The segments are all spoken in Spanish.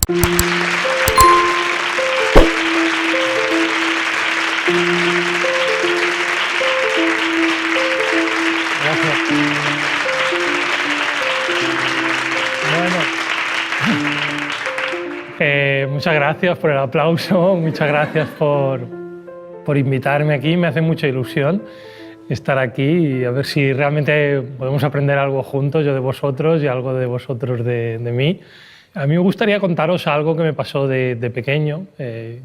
Gracias. Bueno, muchas gracias por el aplauso, muchas gracias por invitarme aquí. Me hace mucha ilusión estar aquí y a ver si realmente podemos aprender algo juntos, yo de vosotros y algo de vosotros de mí. A mí me gustaría contaros algo que me pasó de pequeño.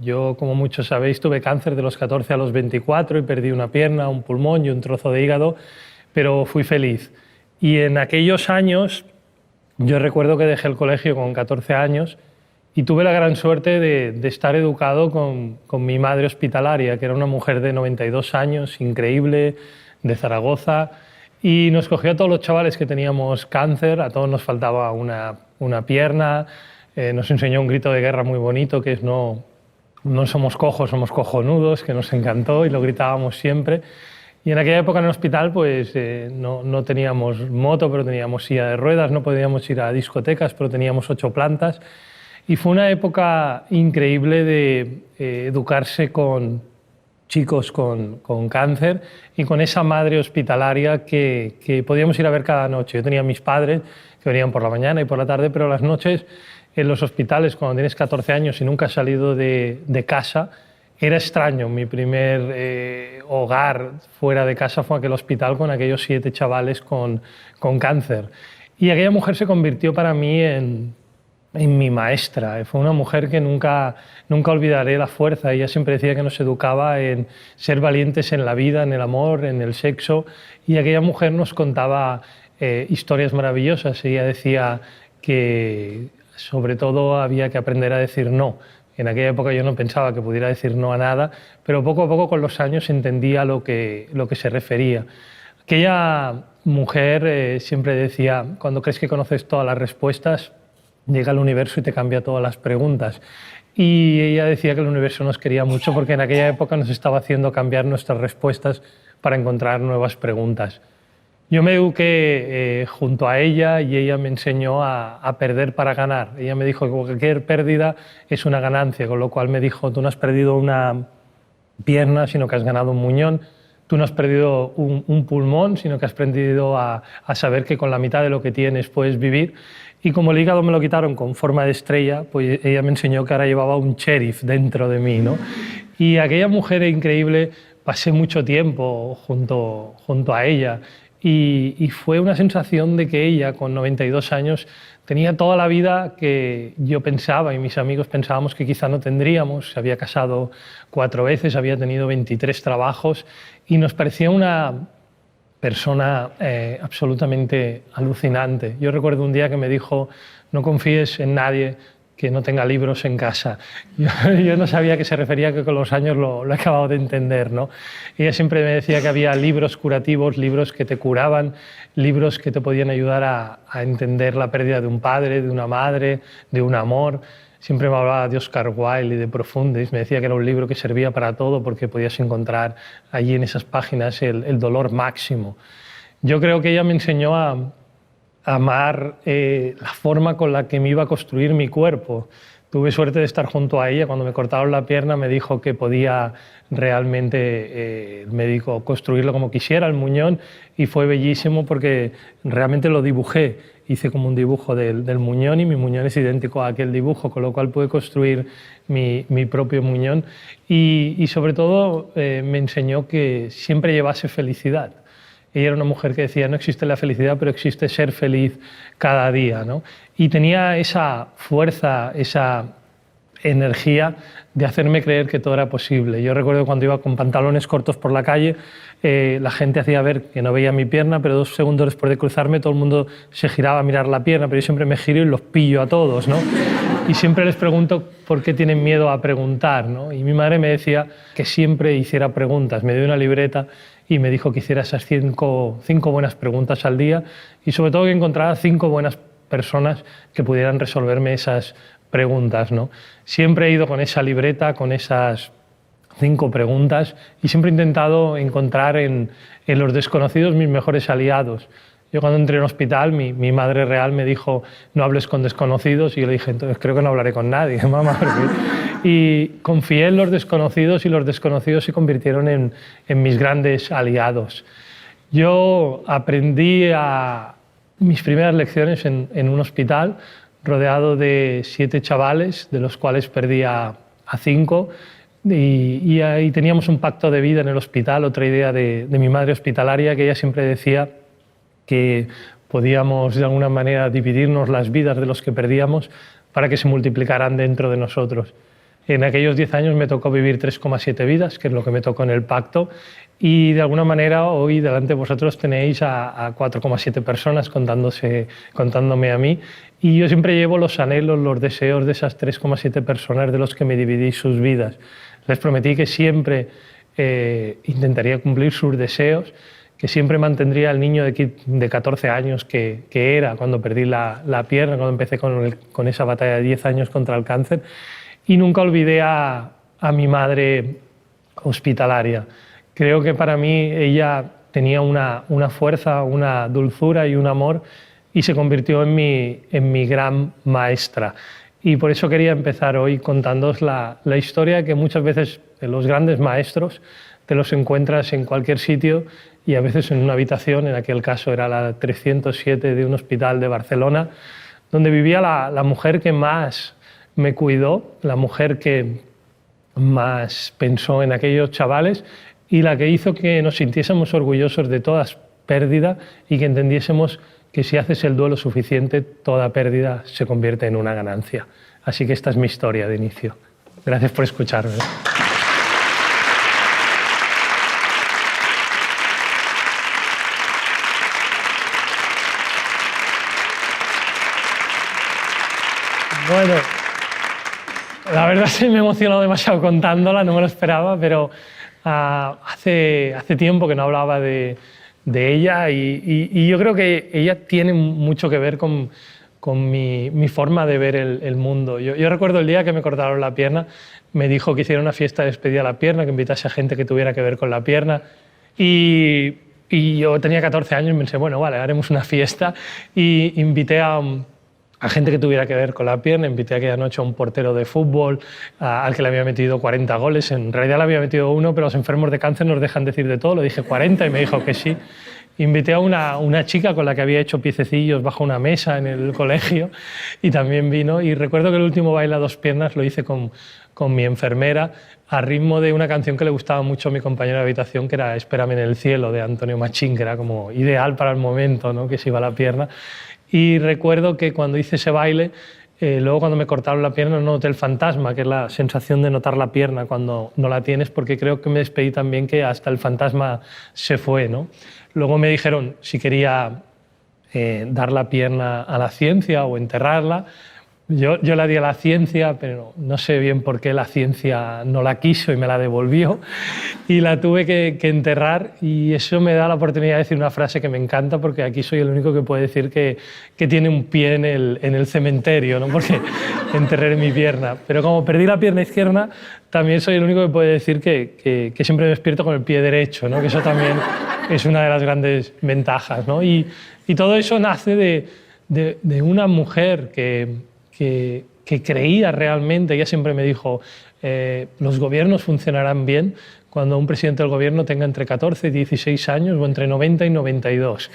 Yo, como muchos sabéis, tuve cáncer de los 14 a los 24 y perdí una pierna, un pulmón y un trozo de hígado, pero fui feliz. Y en aquellos años, yo recuerdo que dejé el colegio con 14 años y tuve la gran suerte de estar educado con mi madre hospitalaria, que era una mujer de 92 años, increíble, de Zaragoza, y nos cogió a todos los chavales que teníamos cáncer, a todos nos faltaba una pierna, nos enseñó un grito de guerra muy bonito, que es no somos cojos, somos cojonudos, que nos encantó y lo gritábamos siempre. Y en aquella época en el hospital pues, no teníamos moto, pero teníamos silla de ruedas, no podíamos ir a discotecas, pero teníamos 8 plantas. Y fue una época increíble de educarse con chicos con cáncer y con esa madre hospitalaria que podíamos ir a ver cada noche. Yo tenía a mis padres que venían por la mañana y por la tarde, pero las noches en los hospitales, cuando tienes 14 años y nunca has salido de casa, era extraño. Mi primer hogar fuera de casa fue aquel hospital con aquellos 7 chavales con cáncer. Y aquella mujer se convirtió para mí en mi maestra. Fue una mujer que nunca olvidaré la fuerza. Ella siempre decía que nos educaba en ser valientes en la vida, en el amor, en el sexo. Y aquella mujer nos contaba historias maravillosas. Ella decía que sobre todo había que aprender a decir no. En aquella época yo no pensaba que pudiera decir no a nada, pero poco a poco con los años entendía lo que se refería. Aquella mujer siempre decía, cuando crees que conoces todas las respuestas, llega al universo y te cambia todas las preguntas. Y ella decía que el universo nos quería mucho porque en aquella época nos estaba haciendo cambiar nuestras respuestas para encontrar nuevas preguntas. Yo me eduqué junto a ella y ella me enseñó a perder para ganar. Ella me dijo que cualquier pérdida es una ganancia, con lo cual me dijo, tú no has perdido una pierna, sino que has ganado un muñón. Tú no has perdido un pulmón, sino que has aprendido a saber que con la mitad de lo que tienes puedes vivir. Y como el hígado me lo quitaron con forma de estrella, pues ella me enseñó que ahora llevaba un sheriff dentro de mí, ¿no? Y aquella mujer increíble, pasé mucho tiempo junto a ella y fue una sensación de que ella, con 92 años, tenía toda la vida que yo pensaba y mis amigos pensábamos que quizá no tendríamos. Se había casado 4 veces, había tenido 23 trabajos y nos parecía una persona absolutamente alucinante. Yo recuerdo un día que me dijo, no confíes en nadie que no tenga libros en casa. Yo no sabía a qué se refería, que con los años lo he acabado de entender, ¿no? Ella siempre me decía que había libros curativos, libros que te curaban, libros que te podían ayudar a entender la pérdida de un padre, de una madre, de un amor. Siempre me hablaba de Oscar Wilde y de Profundis. Me decía que era un libro que servía para todo porque podías encontrar allí en esas páginas el dolor máximo. Yo creo que ella me enseñó a amar la forma con la que me iba a construir mi cuerpo. Tuve suerte de estar junto a ella. Cuando me cortaron la pierna me dijo que podía realmente el médico construirlo como quisiera, el muñón, y fue bellísimo porque realmente lo dibujé. Hice como un dibujo del muñón y mi muñón es idéntico a aquel dibujo, con lo cual pude construir mi propio muñón y sobre todo me enseñó que siempre llevase felicidad. Ella era una mujer que decía, no existe la felicidad, pero existe ser feliz cada día, ¿no? Y tenía esa fuerza, esa energía de hacerme creer que todo era posible. Yo recuerdo cuando iba con pantalones cortos por la calle, la gente hacía ver que no veía mi pierna, pero 2 segundos después de cruzarme todo el mundo se giraba a mirar la pierna, pero yo siempre me giro y los pillo a todos, ¿no? Y siempre les pregunto por qué tienen miedo a preguntar, ¿no? Y mi madre me decía que siempre hiciera preguntas. Me dio una libreta y me dijo que hiciera esas 5 buenas preguntas al día y sobre todo que encontrara 5 buenas personas que pudieran resolverme esas preguntas, ¿no? Siempre he ido con esa libreta, con esas 5 preguntas y siempre he intentado encontrar en los desconocidos mis mejores aliados. Yo cuando entré en hospital, mi madre real me dijo, no hables con desconocidos, y yo le dije, entonces creo que no hablaré con nadie, mamá. Y confié en los desconocidos y los desconocidos se convirtieron en mis grandes aliados. Yo aprendí mis primeras lecciones en un hospital, rodeado de 7 chavales, de los cuales perdí a 5, y ahí teníamos un pacto de vida en el hospital, otra idea de mi madre hospitalaria, que ella siempre decía que podíamos de alguna manera dividirnos las vidas de los que perdíamos para que se multiplicaran dentro de nosotros. En aquellos 10 años me tocó vivir 3,7 vidas, que es lo que me tocó en el pacto, y de alguna manera hoy delante de vosotros tenéis a 4,7 personas contándome a mí, y yo siempre llevo los anhelos, los deseos de esas 3,7 personas de los que me dividí sus vidas. Les prometí que siempre intentaría cumplir sus deseos, que siempre mantendría al niño de 14 años que era cuando perdí la pierna, cuando empecé con esa batalla de 10 años contra el cáncer, y nunca olvidé a mi madre hospitalaria. Creo que para mí ella tenía una fuerza, una dulzura y un amor, y se convirtió en mi gran maestra. Y por eso quería empezar hoy contándoos la historia que muchas veces los grandes maestros te los encuentras en cualquier sitio y a veces en una habitación, en aquel caso era la 307 de un hospital de Barcelona, donde vivía la mujer que más me cuidó, la mujer que más pensó en aquellos chavales y la que hizo que nos sintiésemos orgullosos de toda pérdida y que entendiésemos que si haces el duelo suficiente, toda pérdida se convierte en una ganancia. Así que esta es mi historia de inicio. Gracias por escucharme. Bueno, la verdad es que me he emocionado demasiado contándola, no me lo esperaba, pero hace tiempo que no hablaba de ella y yo creo que ella tiene mucho que ver con mi forma de ver el mundo. Yo recuerdo el día que me cortaron la pierna, me dijo que hiciera una fiesta de despedida a la pierna, que invitase a gente que tuviera que ver con la pierna y yo tenía 14 años y pensé, bueno, vale, haremos una fiesta y invité a gente que tuviera que ver con la pierna. Invité aquella noche a un portero de fútbol al que le había metido 40 goles. En realidad le había metido 1, pero los enfermos de cáncer nos dejan decir de todo. Le dije 40 y me dijo que sí. Invité a una chica con la que había hecho piececillos bajo una mesa en el colegio y también vino. Y recuerdo que el último baile a 2 piernas lo hice con mi enfermera a ritmo de una canción que le gustaba mucho a mi compañero de habitación, que era Espérame en el cielo, de Antonio Machín, que era como ideal para el momento, ¿no?, que se iba la pierna. Y recuerdo que cuando hice ese baile, luego cuando me cortaron la pierna no noté el fantasma, que es la sensación de notar la pierna cuando no la tienes, porque creo que me despedí también que hasta el fantasma se fue, ¿no? Luego me dijeron si quería dar la pierna a la ciencia o enterrarla. Yo la di a la ciencia, pero no sé bien por qué la ciencia no la quiso y me la devolvió y la tuve que enterrar, y eso me da la oportunidad de decir una frase que me encanta, porque aquí soy el único que puede decir que tiene un pie en el cementerio, ¿no?, porque enterré mi pierna. Pero como perdí la pierna izquierda, también soy el único que puede decir que siempre me despierto con el pie derecho, ¿no?, que eso también es una de las grandes ventajas, ¿no? Y todo eso nace de una mujer que creía realmente. Ella siempre me dijo, los gobiernos funcionarán bien cuando un presidente del gobierno tenga entre 14 y 16 años o entre 90 y 92.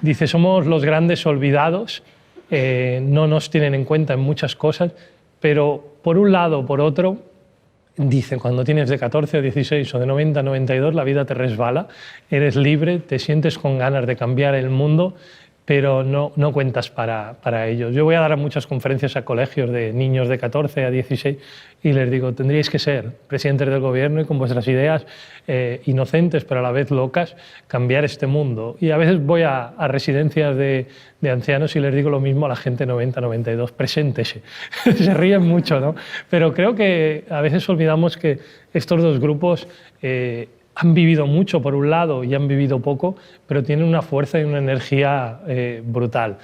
Dice, somos los grandes olvidados, no nos tienen en cuenta en muchas cosas, pero por un lado o por otro, dice, cuando tienes de 14 o 16 o de 90 a 92, la vida te resbala, eres libre, te sientes con ganas de cambiar el mundo, pero no cuentas para ellos. Yo voy a dar muchas conferencias a colegios de niños de 14 a 16 y les digo, tendríais que ser presidentes del gobierno y con vuestras ideas inocentes pero a la vez locas, cambiar este mundo. Y a veces voy a residencias de ancianos y les digo lo mismo a la gente 90-92, preséntese. Se ríen mucho, ¿no? Pero creo que a veces olvidamos que estos dos grupos han vivido mucho por un lado y han vivido poco, pero tienen una fuerza y una energía brutal.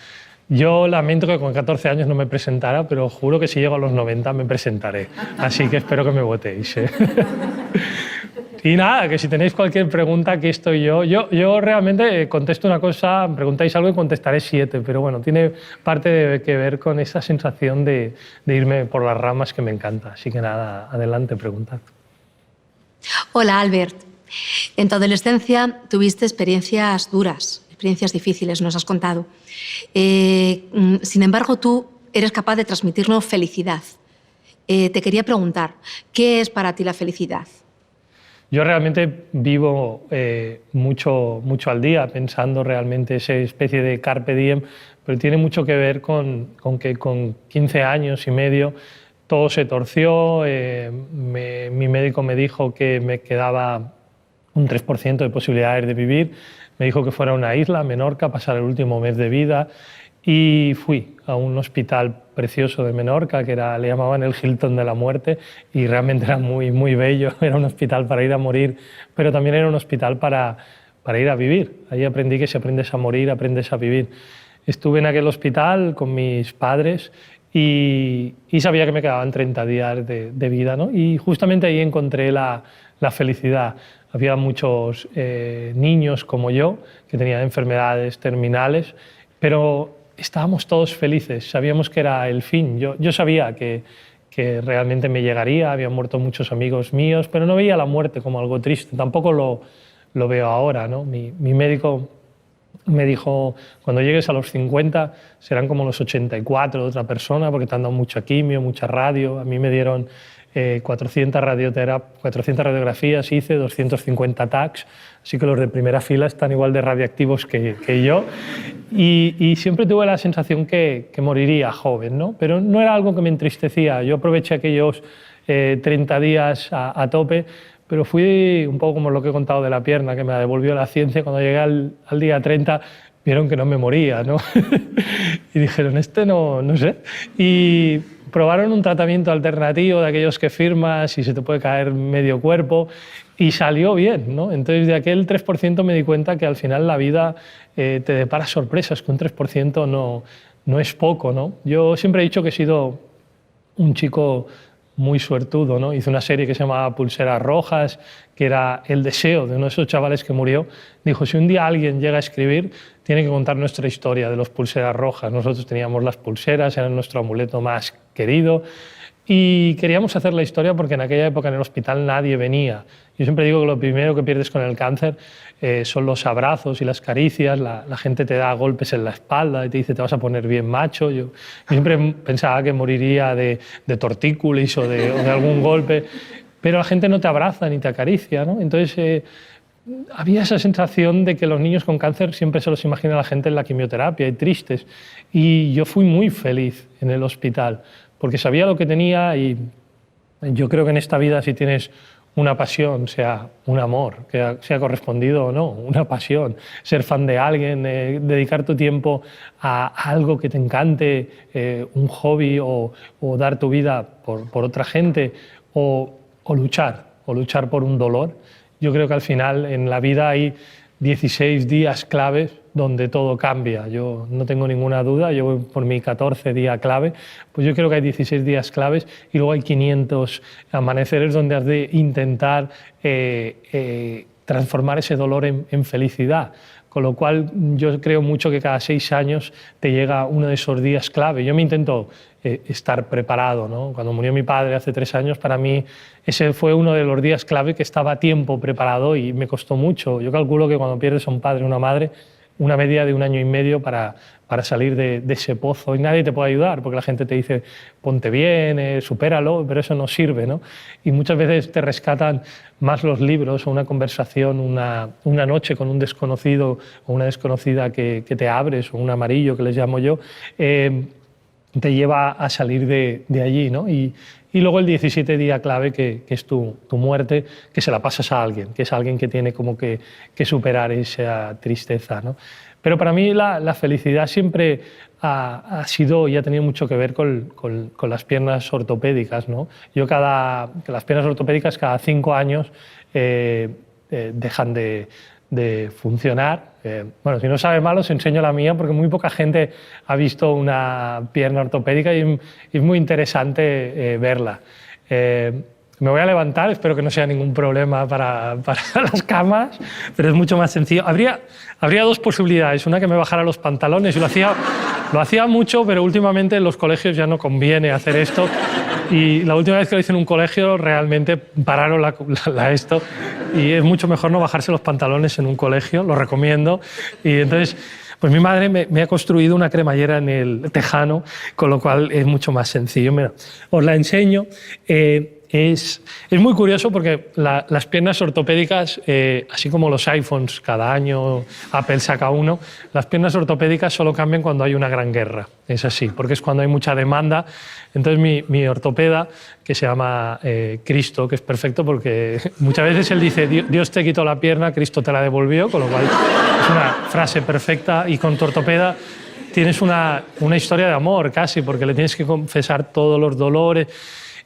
Yo lamento que con 14 años no me presentara, pero juro que si llego a los 90 me presentaré. Así que espero que me votéis. Y nada, que si tenéis cualquier pregunta, aquí estoy yo. Yo realmente contesto una cosa, preguntáis algo y contestaré 7, pero bueno, tiene parte que ver con esa sensación de irme por las ramas que me encanta. Así que nada, adelante, preguntad. Hola, Albert. En tu adolescencia tuviste experiencias duras, experiencias difíciles, nos has contado. Sin embargo, tú eres capaz de transmitirnos felicidad. Te quería preguntar, ¿qué es para ti la felicidad? Yo realmente vivo mucho al día pensando realmente esa especie de carpe diem, pero tiene mucho que ver con que con 15 años y medio todo se torció, mi médico me dijo que me quedaba un 3% de posibilidades de vivir, me dijo que fuera a una isla, Menorca, pasar el último mes de vida y fui a un hospital precioso de Menorca que le llamaban el Hilton de la muerte y realmente era muy bello, era un hospital para ir a morir, pero también era un hospital para ir a vivir. Ahí aprendí que si aprendes a morir, aprendes a vivir. Estuve en aquel hospital con mis padres y sabía que me quedaban 30 días de vida, ¿no? Y justamente ahí encontré la felicidad. Había muchos niños como yo que tenían enfermedades terminales, pero estábamos todos felices, sabíamos que era el fin. Yo sabía que realmente me llegaría, habían muerto muchos amigos míos, pero no veía la muerte como algo triste, tampoco lo veo ahora, ¿no? Mi médico me dijo, cuando llegues a los 50 serán como los 84 de otra persona porque te han dado mucha quimio, mucha radio. A mí me dieron 400 radiografías, hice 250 TACs, así que los de primera fila están igual de radiactivos que yo. Y siempre tuve la sensación que moriría joven, ¿no? Pero no era algo que me entristecía. Yo aproveché aquellos 30 días a tope, pero fui un poco como lo que he contado de la pierna, que me la devolvió la ciencia. Cuando llegué al día 30, vieron que no me moría, ¿no? Y dijeron, no sé. Y probaron un tratamiento alternativo de aquellos que firmas y se te puede caer medio cuerpo, y salió bien, ¿no? Entonces, de aquel 3% me di cuenta que al final la vida te depara sorpresas, que un 3% no es poco, ¿no? Yo siempre he dicho que he sido un chico muy suertudo, ¿no? Hice una serie que se llamaba Pulseras Rojas, que era el deseo de uno de esos chavales que murió. Dijo, si un día alguien llega a escribir, tiene que contar nuestra historia de los Pulseras Rojas. Nosotros teníamos las pulseras, eran nuestro amuleto más querido, y queríamos hacer la historia porque en aquella época en el hospital nadie venía. Yo siempre digo que lo primero que pierdes con el cáncer son los abrazos y las caricias. La gente te da golpes en la espalda y te dice te vas a poner bien macho. Yo siempre pensaba que moriría de tortícolis o de algún golpe, pero la gente no te abraza ni te acaricia, ¿no? Entonces había esa sensación de que los niños con cáncer siempre se los imagina la gente en la quimioterapia y tristes. Y yo fui muy feliz en el hospital porque sabía lo que tenía, y yo creo que en esta vida si tienes una pasión, sea un amor, que sea correspondido o no, una pasión, ser fan de alguien, dedicar tu tiempo a algo que te encante, un hobby, o dar tu vida por otra gente, o luchar por un dolor. Yo creo que al final en la vida hay 16 días claves donde todo cambia. Yo no tengo ninguna duda, yo voy por mi 14 día clave, pues yo creo que hay 16 días claves y luego hay 500 amaneceres donde has de intentar transformar ese dolor en felicidad. Con lo cual yo creo mucho que cada 6 años te llega uno de esos días clave. Yo me intento estar preparado, ¿no? Cuando murió mi padre hace 3 años, para mí ese fue uno de los días clave que estaba a tiempo preparado y me costó mucho. Yo calculo que cuando pierdes a un padre o una madre, una media de 1 año y medio para salir de ese pozo, y nadie te puede ayudar porque la gente te dice ponte bien, supéralo, pero eso no sirve, ¿no? Y muchas veces te rescatan más los libros o una conversación, una noche con un desconocido o una desconocida que te abres, o un amarillo que les llamo yo, te lleva a salir de allí, ¿no? Y luego el 17 día clave, que es tu muerte, que se la pasas a alguien, que es alguien que tiene como que superar esa tristeza, ¿no? Pero para mí la felicidad siempre ha sido y ha tenido mucho que ver con las piernas ortopédicas, ¿no? Las piernas ortopédicas cada 5 años dejan de funcionar. Bueno, si no sabe mal, os enseño la mía porque muy poca gente ha visto una pierna ortopédica y es muy interesante verla. Me voy a levantar, espero que no sea ningún problema para las camas, pero es mucho más sencillo. Habría dos posibilidades. Una, que me bajara los pantalones. Yo lo hacía mucho, pero últimamente en los colegios ya no conviene hacer esto. Y la última vez que lo hice en un colegio realmente pararon esto. Y es mucho mejor no bajarse los pantalones en un colegio, lo recomiendo. Y entonces, pues mi madre me ha construido una cremallera en el tejano, con lo cual es mucho más sencillo. Mira, os la enseño. Es muy curioso porque las piernas ortopédicas, así como los iPhones, cada año Apple saca uno, las piernas ortopédicas solo cambian cuando hay una gran guerra. Es así, porque es cuando hay mucha demanda. Entonces mi ortopeda, que se llama Cristo, que es perfecto porque muchas veces él dice: Dios te quitó la pierna, Cristo te la devolvió, con lo cual es una frase perfecta. Y con tu ortopeda tienes una historia de amor casi, porque le tienes que confesar todos los dolores.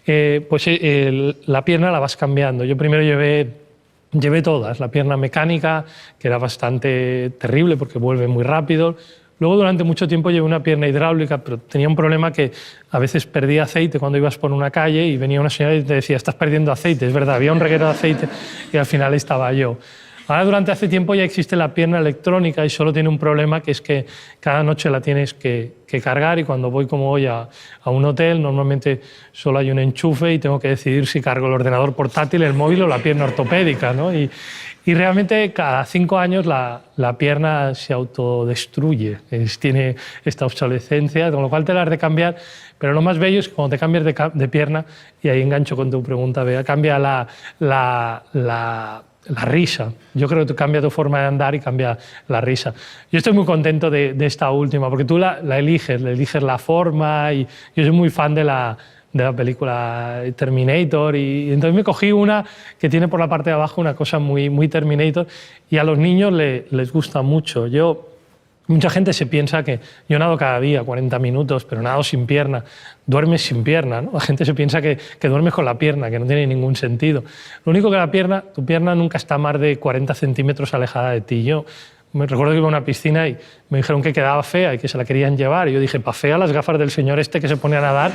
La pierna la vas cambiando. Yo primero llevé todas, la pierna mecánica, que era bastante terrible porque vuelve muy rápido. Luego durante mucho tiempo llevé una pierna hidráulica, pero tenía un problema que a veces perdía aceite cuando ibas por una calle y venía una señora y te decía: estás perdiendo aceite. Es verdad, había un reguero de aceite y al final estaba yo. Ahora, durante hace tiempo, ya existe la pierna electrónica y solo tiene un problema, que es que cada noche la tienes que cargar, y cuando voy como hoy a un hotel, normalmente solo hay un enchufe y tengo que decidir si cargo el ordenador portátil, el móvil o la pierna ortopédica, ¿no? Y realmente cada 5 años la pierna se autodestruye, tiene esta obsolescencia, con lo cual te la has de cambiar. Pero lo más bello es que cuando te cambias de pierna, y ahí engancho con tu pregunta, Bea, cambia la risa. Yo creo que cambia tu forma de andar y cambia la risa. Yo estoy muy contento de esta última, porque tú la eliges la forma, y yo soy muy fan de la película Terminator, y entonces me cogí una que tiene por la parte de abajo una cosa muy, muy Terminator, y a los niños les gusta mucho. Mucha gente se piensa que yo nado cada día 40 minutos, pero nado sin pierna. Duermes sin pierna, ¿no? La gente se piensa que duermes con la pierna, que no tiene ningún sentido. Lo único que tu pierna nunca está más de 40 centímetros alejada de ti. Yo me recuerdo que iba a una piscina y me dijeron que quedaba fea y que se la querían llevar. Y yo dije: pa' fea las gafas del señor este que se pone a nadar,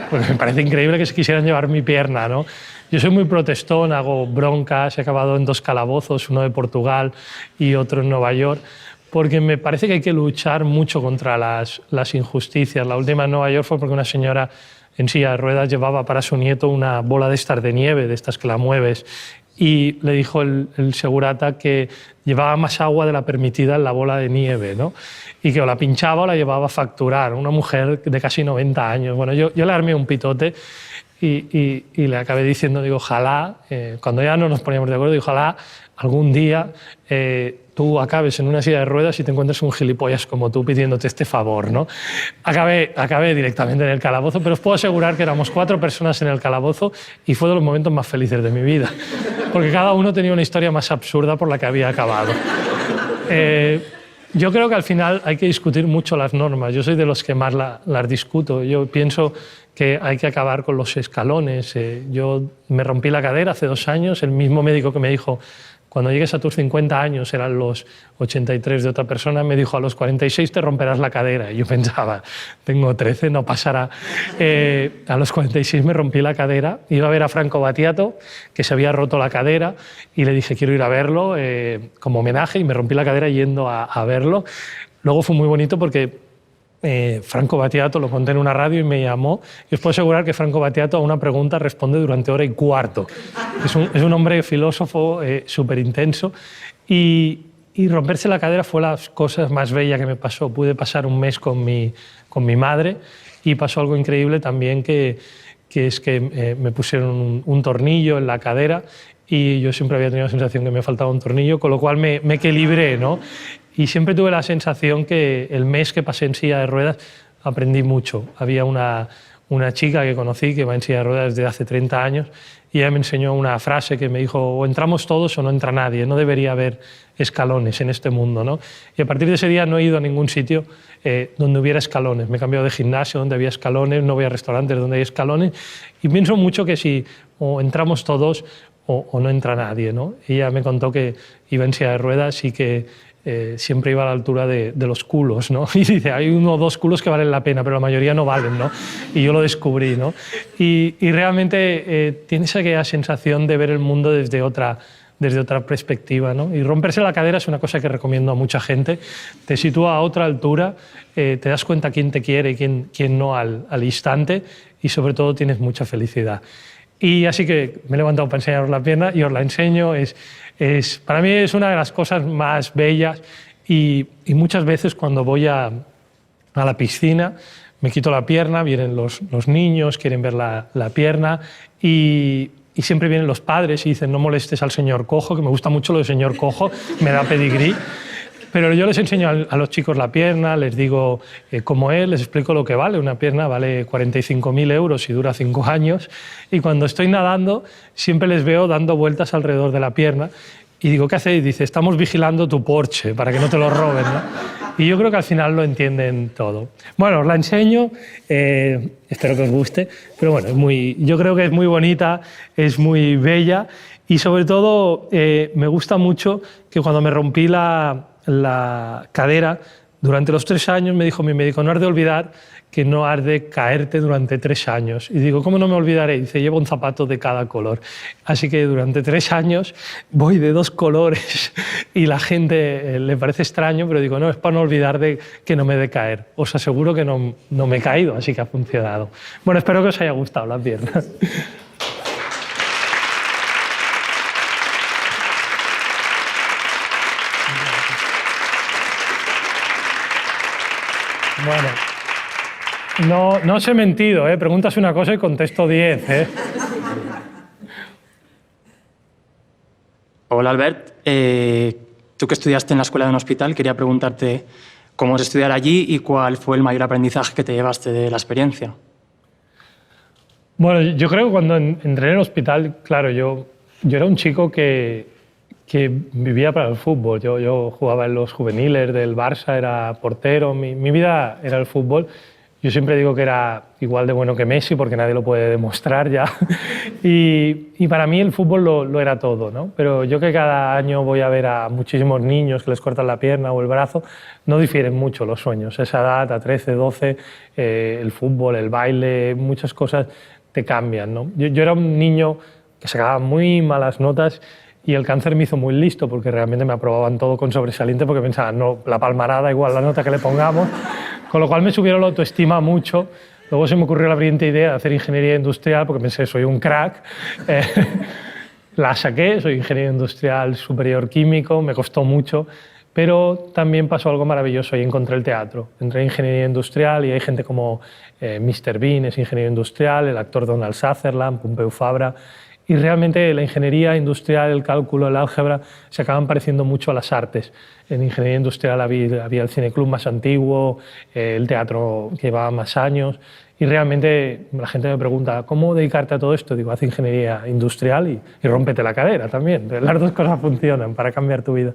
porque me parece increíble que se quisieran llevar mi pierna, ¿no? Yo soy muy protestón, hago broncas, he acabado en 2 calabozos, uno de Portugal y otro en Nueva York, porque me parece que hay que luchar mucho contra las injusticias. La última en Nueva York fue porque una señora en silla de ruedas llevaba para su nieto una bola de estas de nieve, de estas que la mueves, y le dijo el segurata que llevaba más agua de la permitida en la bola de nieve, ¿no? Y que o la pinchaba o la llevaba a facturar. Una mujer de casi 90 años. Bueno, yo le armé un pitote y le acabé diciendo, digo, ojalá, cuando ya no nos poníamos de acuerdo, digo, ojalá algún día tú acabes en una silla de ruedas y te encuentres un gilipollas como tú pidiéndote este favor, ¿no? Acabé directamente en el calabozo, pero os puedo asegurar que éramos 4 personas en el calabozo y fue de los momentos más felices de mi vida, porque cada uno tenía una historia más absurda por la que había acabado. Yo creo que al final hay que discutir mucho las normas. Yo soy de los que más las discuto. Yo pienso que hay que acabar con los escalones. Yo me rompí la cadera hace 2 años. El mismo médico que me dijo: cuando llegues a tus 50 años, eran los 83 de otra persona, me dijo: a los 46 te romperás la cadera. Y yo pensaba, tengo 13, no pasará. A los 46 me rompí la cadera, iba a ver a Franco Battiato, que se había roto la cadera, y le dije: quiero ir a verlo como homenaje, y me rompí la cadera yendo a verlo. Luego fue muy bonito porque Franco Battiato, lo conté en una radio y me llamó, y os puedo asegurar que Franco Battiato a una pregunta responde durante 1 hora y cuarto. Es un hombre filósofo súper intenso, y romperse la cadera fue la cosa más bella que me pasó. Pude pasar un mes con mi madre, y pasó algo increíble también, que es que me pusieron un tornillo en la cadera, y yo siempre había tenido la sensación que me faltaba un tornillo, con lo cual me equilibré, ¿no? Y siempre tuve la sensación que el mes que pasé en silla de ruedas aprendí mucho. Había una chica que conocí que va en silla de ruedas desde hace 30 años, y ella me enseñó una frase que me dijo: o entramos todos o no entra nadie, no debería haber escalones en este mundo, ¿no? Y a partir de ese día no he ido a ningún sitio donde hubiera escalones. Me he cambiado de gimnasio donde había escalones, no voy a restaurantes donde hay escalones, y pienso mucho que si o entramos todos o no entra nadie, ¿no? Ella me contó que iba en silla de ruedas y que siempre iba a la altura de los culos, ¿no? Y dice, hay 1 o 2 culos que valen la pena, pero la mayoría no valen, ¿no? Y yo lo descubrí, ¿no? Y realmente tienes aquella sensación de ver el mundo desde otra perspectiva, ¿no? Y romperse la cadera es una cosa que recomiendo a mucha gente. Te sitúa a otra altura, te das cuenta quién te quiere y quién no al instante, y sobre todo tienes mucha felicidad. Y así que me he levantado para enseñaros la pierna y os la enseño. Para mí es una de las cosas más bellas, y muchas veces cuando voy a la piscina me quito la pierna, vienen los niños, quieren ver la pierna, y siempre vienen los padres y dicen, no molestes al señor cojo, que me gusta mucho lo de señor cojo, me da pedigrí. Pero yo les enseño a los chicos la pierna, les digo cómo es, les explico lo que vale. Una pierna vale 45.000 euros y dura 5 años. Y cuando estoy nadando, siempre les veo dando vueltas alrededor de la pierna. Y digo, ¿qué hacéis? Dice, estamos vigilando tu Porsche para que no te lo roben, ¿no? Y yo creo que al final lo entienden todo. Bueno, os la enseño, espero que os guste. Pero bueno, yo creo que es muy bonita, es muy bella. Y sobre todo, me gusta mucho que cuando me rompí la cadera, durante los 3 años me dijo mi médico, no has de olvidar que no has de caerte durante 3 años. Y digo, ¿cómo no me olvidaré? Dice, llevo un zapato de cada color. Así que durante 3 años voy de 2 colores y la gente le parece extraño, pero digo, no, es para no olvidar de que no me he de caer. Os aseguro que no me he caído, así que ha funcionado. Bueno, espero que os haya gustado la pierna. Bueno, no os he mentido, ¿eh? Preguntas una cosa y contesto 10, ¿eh? Hola, Albert. Tú que estudiaste en la escuela de un hospital, quería preguntarte cómo es estudiar allí y cuál fue el mayor aprendizaje que te llevaste de la experiencia. Bueno, yo creo que cuando entré en el hospital, claro, yo era un chico que vivía para el fútbol. Yo jugaba en los juveniles del Barça, era portero, mi vida era el fútbol. Yo siempre digo que era igual de bueno que Messi, porque nadie lo puede demostrar ya. Y para mí el fútbol lo era todo, ¿no? Pero yo, que cada año voy a ver a muchísimos niños que les cortan la pierna o el brazo, no difieren mucho los sueños. A esa edad, a 13, 12, el fútbol, el baile, muchas cosas te cambian, ¿no? Yo era un niño que sacaba muy malas notas, y el cáncer me hizo muy listo, porque realmente me aprobaban todo con sobresaliente, porque pensaban, no, la palmarada, igual la nota que le pongamos. Con lo cual me subieron la autoestima mucho. Luego se me ocurrió la brillante idea de hacer ingeniería industrial, porque pensé, soy un crack. La saqué, soy ingeniero industrial superior químico, me costó mucho, pero también pasó algo maravilloso y encontré el teatro. Entré en ingeniería industrial y hay gente como Mr. Bean, es ingeniero industrial, el actor Donald Sutherland, Pompeu Fabra. Y realmente la ingeniería industrial, el cálculo, el álgebra, se acaban pareciendo mucho a las artes. En ingeniería industrial había el cineclub más antiguo, el teatro que llevaba más años, y realmente la gente me pregunta, ¿cómo dedicarte a todo esto? Digo, haz ingeniería industrial y rómpete la cadera también. Las 2 cosas funcionan para cambiar tu vida.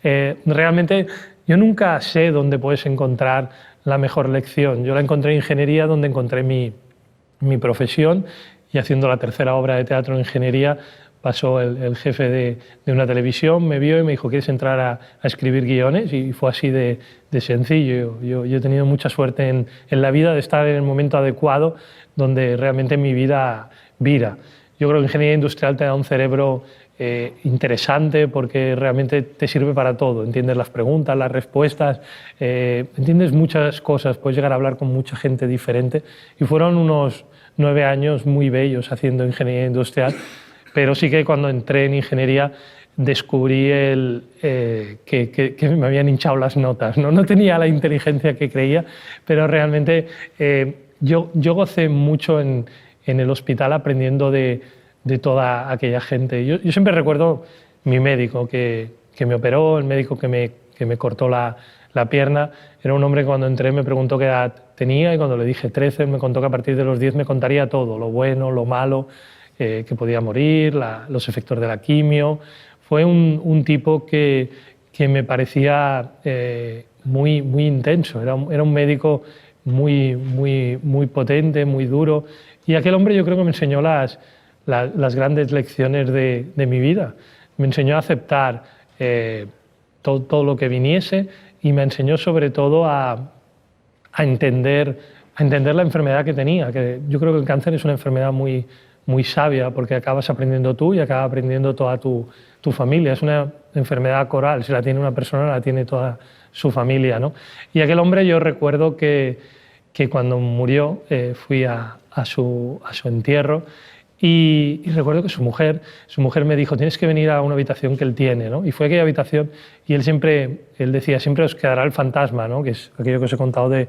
Realmente yo nunca sé dónde puedes encontrar la mejor lección. Yo la encontré en ingeniería, donde encontré mi profesión. Y haciendo la 3ª obra de teatro en ingeniería, pasó el jefe de una televisión, me vio y me dijo, ¿quieres entrar a escribir guiones? Y fue así de sencillo. Yo he tenido mucha suerte en la vida de estar en el momento adecuado, donde realmente mi vida vira. Yo creo que ingeniería industrial te da un cerebro interesante, porque realmente te sirve para todo. Entiendes las preguntas, las respuestas, entiendes muchas cosas, puedes llegar a hablar con mucha gente diferente. Y fueron unos 9 años muy bellos haciendo ingeniería industrial, pero sí que cuando entré en ingeniería descubrí que me habían hinchado las notas. No tenía la inteligencia que creía, pero realmente yo gocé mucho en el hospital aprendiendo de toda aquella gente. Yo siempre recuerdo mi médico que me operó, el médico que me cortó la pierna. Era un hombre que cuando entré me preguntó qué edad tenía, y cuando le dije 13 me contó que a partir de los 10 me contaría todo, lo bueno, lo malo, que podía morir, los efectos de la quimio. Fue un tipo que me parecía muy intenso, era un médico muy potente, muy duro, y aquel hombre yo creo que me enseñó las grandes lecciones de mi vida. Me enseñó a aceptar todo lo que viniese y me enseñó sobre todo a entender la enfermedad que tenía, que yo creo que el cáncer es una enfermedad muy, muy sabia porque acabas aprendiendo tú y acaba aprendiendo toda tu familia. Es una enfermedad coral, si la tiene una persona la tiene toda su familia, ¿no? Y aquel hombre, yo recuerdo que cuando murió fui a su entierro y recuerdo que su mujer me dijo, tienes que venir a una habitación que él tiene, ¿no? Y fue a aquella habitación y él decía, siempre os quedará el fantasma, ¿no? Que es aquello que os he contado de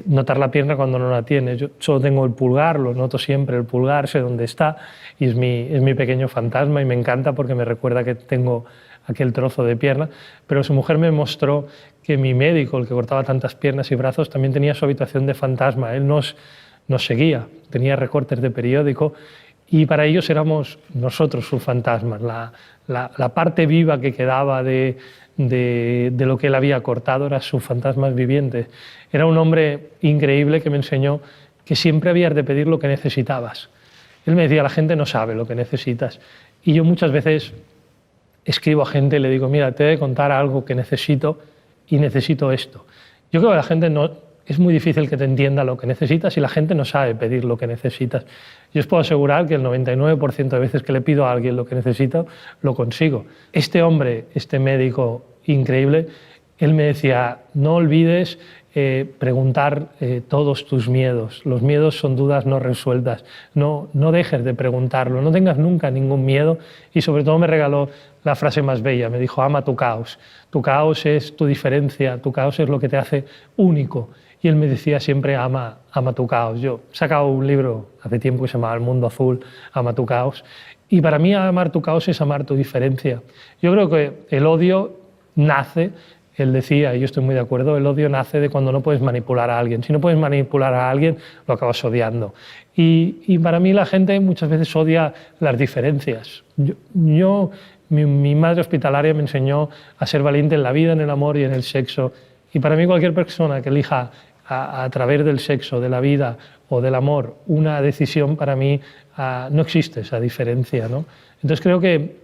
notar la pierna cuando no la tienes. Yo solo tengo el pulgar, lo noto siempre, el pulgar, sé dónde está y es mi pequeño fantasma y me encanta porque me recuerda que tengo aquel trozo de pierna, pero su mujer me mostró que mi médico, el que cortaba tantas piernas y brazos, también tenía su habitación de fantasma. Él nos seguía, tenía recortes de periódico y para ellos éramos nosotros sus fantasmas, la parte viva que quedaba de lo que él había cortado eran sus fantasmas vivientes. Era un hombre increíble que me enseñó que siempre habías de pedir lo que necesitabas. Él me decía, la gente no sabe lo que necesitas. Y yo muchas veces escribo a gente y le digo, mira, te he de contar algo que necesito y necesito esto. Yo creo que la gente es muy difícil que te entienda lo que necesitas y la gente no sabe pedir lo que necesitas. Yo os puedo asegurar que el 99% de veces que le pido a alguien lo que necesito, lo consigo. Este hombre, este médico increíble, él me decía, no olvides preguntar todos tus miedos. Los miedos son dudas no resueltas. No dejes de preguntarlo, no tengas nunca ningún miedo y sobre todo me regaló la frase más bella, me dijo, ama tu caos. Tu caos es tu diferencia, tu caos es lo que te hace único. Y él me decía siempre, ama tu caos. Yo he sacado un libro hace tiempo que se llama El mundo azul, ama tu caos. Y para mí amar tu caos es amar tu diferencia. Yo creo que el odio nace, él decía, y yo estoy muy de acuerdo, el odio nace de cuando no puedes manipular a alguien. Si no puedes manipular a alguien, lo acabas odiando. Y para mí la gente muchas veces odia las diferencias. Mi madre hospitalaria me enseñó a ser valiente en la vida, en el amor y en el sexo. Y para mí cualquier persona que elija a través del sexo, de la vida o del amor una decisión, para mí no existe esa diferencia, ¿no? Entonces creo que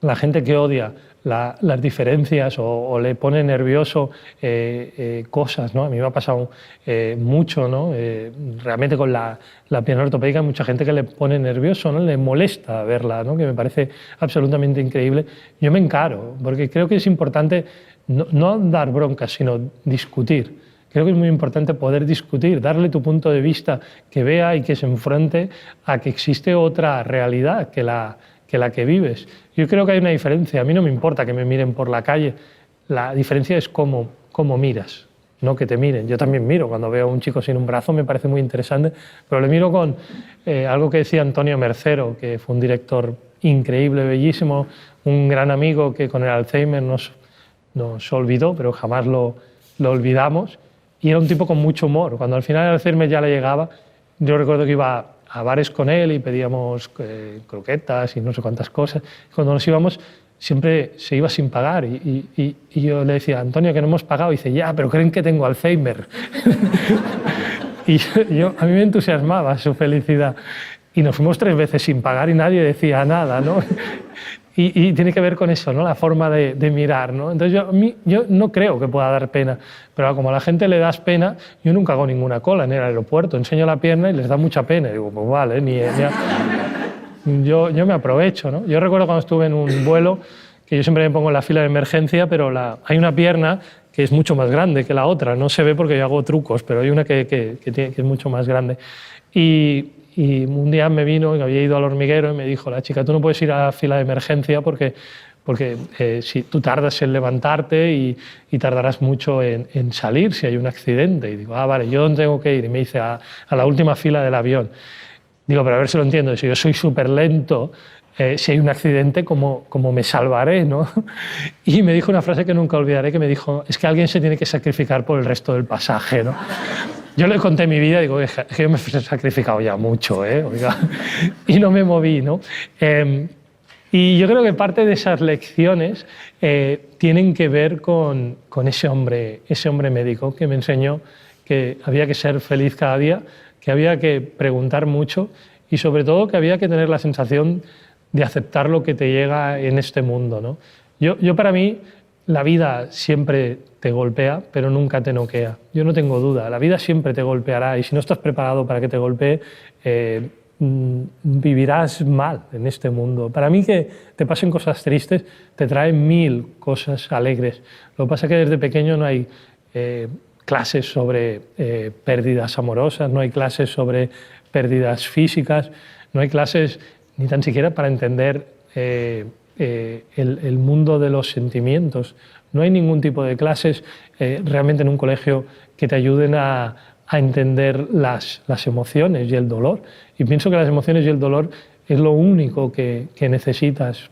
la gente que odia las diferencias o le pone nervioso cosas, ¿no? A mí me ha pasado mucho, ¿no? Realmente con la pierna ortopédica hay mucha gente que le pone nervioso, ¿no? Le molesta verla, ¿no? Que me parece absolutamente increíble. Yo me encaro, porque creo que es importante no dar broncas, sino discutir. Creo que es muy importante poder discutir, darle tu punto de vista, que vea y que se enfrente a que existe otra realidad que la que vives. Yo creo que hay una diferencia. A mí no me importa que me miren por la calle. La diferencia es cómo miras, no que te miren. Yo también miro. Cuando veo a un chico sin un brazo me parece muy interesante, pero le miro con algo que decía Antonio Mercero, que fue un director increíble, bellísimo, un gran amigo que con el Alzheimer nos olvidó, pero jamás lo olvidamos. Y era un tipo con mucho humor. Cuando al final el Alzheimer ya le llegaba, yo recuerdo que iba a bares con él y pedíamos croquetas y no sé cuántas cosas. Cuando nos íbamos siempre se iba sin pagar y yo le decía, Antonio, que no hemos pagado. Y dice, ya, pero creen que tengo Alzheimer. Y a mí me entusiasmaba su felicidad. Y nos fuimos 3 veces sin pagar y nadie decía nada, ¿no? Y tiene que ver con eso, ¿no? La forma de mirar, ¿no? Entonces yo no creo que pueda dar pena, pero como a la gente le das pena, yo nunca hago ninguna cola en el aeropuerto, enseño la pierna y les da mucha pena. Y digo, pues vale, yo me aprovecho, ¿no? Yo recuerdo cuando estuve en un vuelo, que yo siempre me pongo en la fila de emergencia, pero hay una pierna que es mucho más grande que la otra, no se ve porque yo hago trucos, pero hay una que es mucho más grande. Y un día me vino, que había ido al hormiguero, y me dijo, la chica, tú no puedes ir a la fila de emergencia porque si tú tardas en levantarte y tardarás mucho en salir si hay un accidente. Y digo, vale, ¿yo dónde tengo que ir? Y me dice, a la última fila del avión. Digo, pero a ver si lo entiendo, si yo soy súper lento, si hay un accidente, ¿cómo me salvaré, ¿no? Y me dijo una frase que nunca olvidaré, que me dijo, es que alguien se tiene que sacrificar por el resto del pasaje, ¿no? Yo le conté mi vida y digo, es que yo me he sacrificado ya mucho, oiga, y no me moví, ¿no? Y yo creo que parte de esas lecciones tienen que ver con ese hombre médico que me enseñó que había que ser feliz cada día, que había que preguntar mucho y sobre todo que había que tener la sensación de aceptar lo que te llega en este mundo, ¿no? Yo para mí, la vida siempre te golpea, pero nunca te noquea. Yo no tengo duda, la vida siempre te golpeará y si no estás preparado para que te golpee, vivirás mal en este mundo. Para mí que te pasen cosas tristes te traen 1000 cosas alegres. Lo que pasa es que desde pequeño no hay clases sobre pérdidas amorosas, no hay clases sobre pérdidas físicas, no hay clases ni tan siquiera para entender el mundo de los sentimientos. No hay ningún tipo de clases realmente en un colegio que te ayuden a entender las emociones y el dolor. Y pienso que las emociones y el dolor es lo único que necesitas.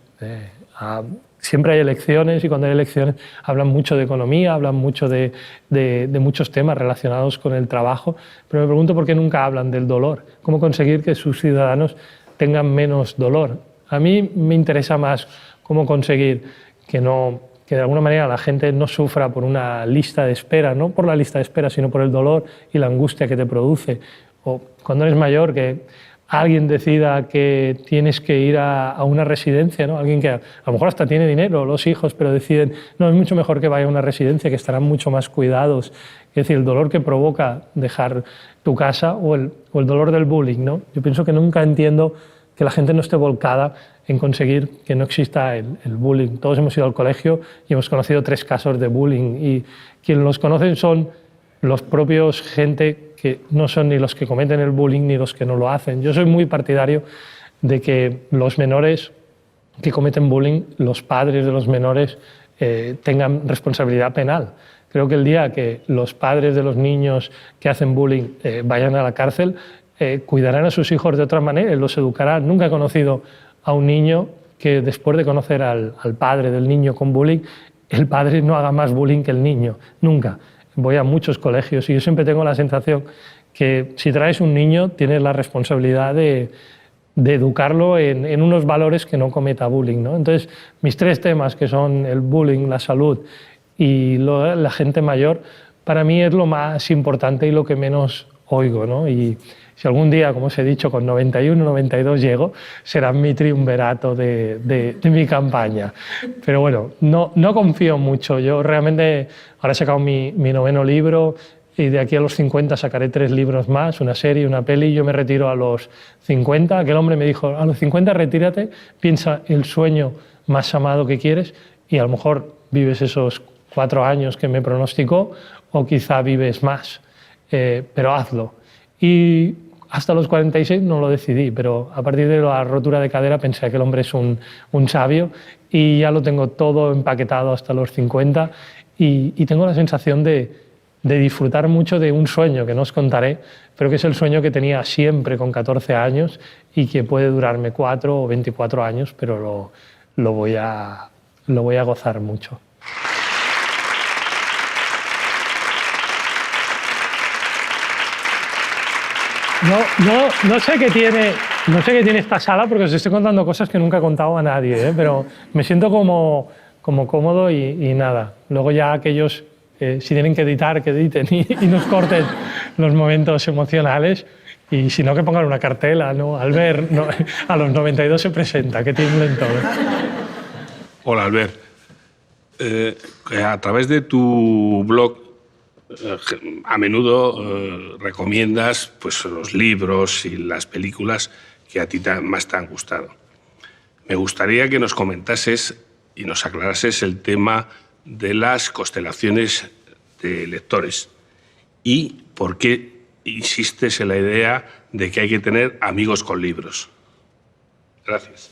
Siempre hay elecciones y cuando hay elecciones hablan mucho de economía, hablan mucho de muchos temas relacionados con el trabajo, pero me pregunto por qué nunca hablan del dolor. ¿Cómo conseguir que sus ciudadanos tengan menos dolor? A mí me interesa más cómo conseguir que de alguna manera la gente no sufra por una lista de espera, no por la lista de espera, sino por el dolor y la angustia que te produce. O cuando eres mayor, que alguien decida que tienes que ir a una residencia, ¿no? Alguien que a lo mejor hasta tiene dinero, los hijos, pero deciden, no, es mucho mejor que vaya a una residencia, que estarán mucho más cuidados. Es decir, el dolor que provoca dejar tu casa o el dolor del bullying, ¿no? Yo pienso que nunca entiendo que la gente no esté volcada en conseguir que no exista el bullying. Todos hemos ido al colegio y hemos conocido 3 casos de bullying y quienes los conocen son los propios gente que no son ni los que cometen el bullying ni los que no lo hacen. Yo soy muy partidario de que los menores que cometen bullying, los padres de los menores tengan responsabilidad penal. Creo que el día que los padres de los niños que hacen bullying vayan a la cárcel, cuidarán a sus hijos de otra manera y los educarán. Nunca he conocido a un niño que después de conocer al padre del niño con bullying, el padre no haga más bullying que el niño. Nunca. Voy a muchos colegios y yo siempre tengo la sensación que si traes un niño tienes la responsabilidad de educarlo en unos valores que no cometa bullying, ¿no? Entonces, mis 3 temas, que son el bullying, la salud y la gente mayor, para mí es lo más importante y lo que menos oigo, ¿no? Y si algún día, como os he dicho, con 91, 92 llego, será mi triunvirato de mi campaña. Pero bueno, no confío mucho. Yo realmente ahora he sacado mi 9º libro y de aquí a los 50 sacaré 3 libros más, una serie, una peli. Yo me retiro a los 50. Aquel hombre me dijo, a los 50 retírate, piensa el sueño más amado que quieres y a lo mejor vives esos 4 años que me pronosticó o quizá vives más, pero hazlo. Y hasta los 46 no lo decidí, pero a partir de la rotura de cadera pensé que el hombre es un sabio y ya lo tengo todo empaquetado hasta los 50 y tengo la sensación de disfrutar mucho de un sueño que no os contaré, pero que es el sueño que tenía siempre con 14 años y que puede durarme 4 o 24 años, pero lo voy a gozar mucho. No sé qué tiene esta sala porque os estoy contando cosas que nunca he contado a nadie, pero me siento como cómodo y nada. Luego ya aquellos, si tienen que editar, que editen y nos corten los momentos emocionales y si no, que pongan una cartela, ¿no? Albert, no, a los 92 se presenta, que tiemblen todos. Hola, Albert. A través de tu blog a menudo recomiendas pues, los libros y las películas que a ti más te han gustado. Me gustaría que nos comentases y nos aclarases el tema de las constelaciones de lectores y por qué insistes en la idea de que hay que tener amigos con libros. Gracias.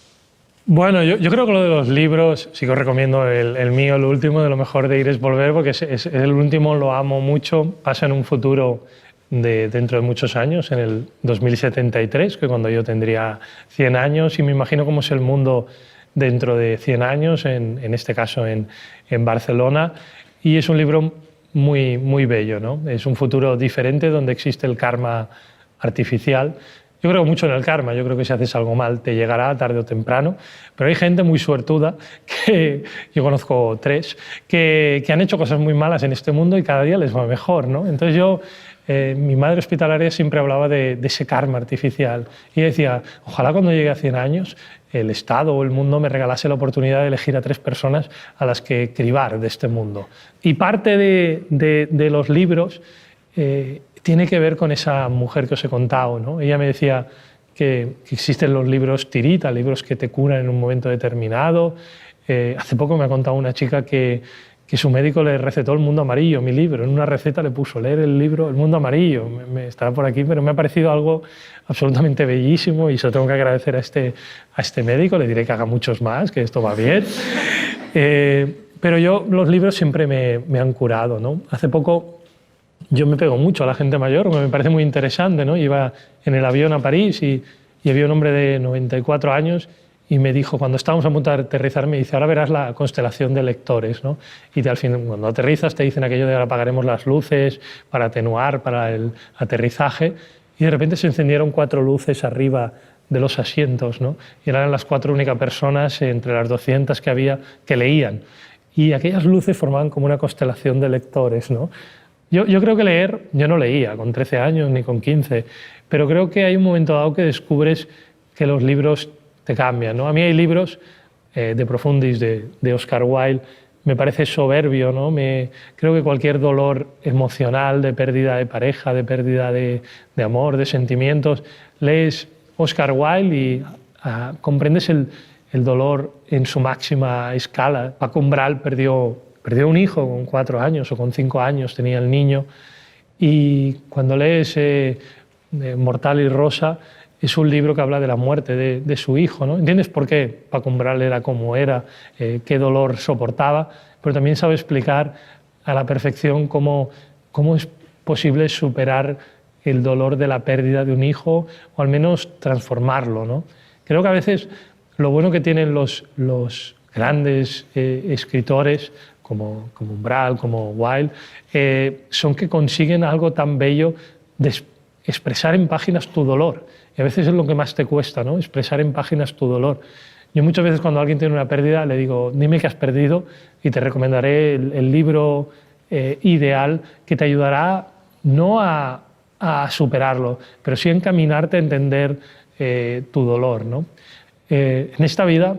Bueno, yo creo que lo de los libros, sí que os recomiendo el mío, el último, de Lo mejor de ir es volver, porque es el último, lo amo mucho, pasa en un futuro dentro de muchos años, en el 2073, que cuando yo tendría 100 años, y me imagino cómo es el mundo dentro de 100 años, en este caso en Barcelona, y es un libro muy, muy bello, ¿no? Es un futuro diferente donde existe el karma artificial. Yo creo mucho en el karma, yo creo que si haces algo mal te llegará tarde o temprano, pero hay gente muy suertuda, que yo conozco 3, que han hecho cosas muy malas en este mundo y cada día les va mejor, ¿no? Entonces yo Mi madre hospitalaria siempre hablaba de ese karma artificial y decía, ojalá cuando llegue a 100 años el Estado o el mundo me regalase la oportunidad de elegir a 3 personas a las que cribar de este mundo. Y parte de los libros tiene que ver con esa mujer que os he contado, ¿no? Ella me decía que existen los libros tirita, libros que te curan en un momento determinado. Hace poco me ha contado una chica que su médico le recetó El Mundo Amarillo, mi libro. En una receta le puso leer el libro El Mundo Amarillo. Estará por aquí, pero me ha parecido algo absolutamente bellísimo y se lo tengo que agradecer a este médico. Le diré que haga muchos más, que esto va bien. Pero los libros siempre me han curado, ¿no? Hace poco yo me pego mucho a la gente mayor, me parece muy interesante, ¿no? Iba en el avión a París y había un hombre de 94 años y me dijo, cuando estábamos a punto de aterrizar, me dice, ahora verás la constelación de lectores, ¿no? Y al fin, cuando aterrizas te dicen aquello de ahora apagaremos las luces para atenuar, para el aterrizaje, y de repente se encendieron 4 luces arriba de los asientos, ¿no? Y eran las 4 únicas personas entre las 200 que había que leían. Y aquellas luces formaban como una constelación de lectores, ¿no? Yo creo que leer, yo no leía con 13 años ni con 15, pero creo que hay un momento dado que descubres que los libros te cambian, ¿no? A mí hay libros, De Profundis, de Oscar Wilde, me parece soberbio, ¿no? Creo que cualquier dolor emocional, de pérdida de pareja, de pérdida de amor, de sentimientos, lees Oscar Wilde y comprendes el dolor en su máxima escala. Paco Umbral perdió un hijo con 4 años o con 5 años, tenía el niño, y cuando lees Mortal y Rosa, es un libro que habla de la muerte de su hijo, ¿no? ¿Entiendes por qué Paco Umbral era como era, qué dolor soportaba? Pero también sabe explicar a la perfección cómo es posible superar el dolor de la pérdida de un hijo o al menos transformarlo, ¿no? Creo que a veces lo bueno que tienen los grandes escritores como Umbral, como Wilde, son que consiguen algo tan bello de expresar en páginas tu dolor. Y a veces es lo que más te cuesta, ¿no? Expresar en páginas tu dolor. Yo muchas veces cuando alguien tiene una pérdida le digo, dime qué has perdido y te recomendaré el libro ideal que te ayudará no a superarlo, pero sí a encaminarte a entender tu dolor, ¿no? En esta vida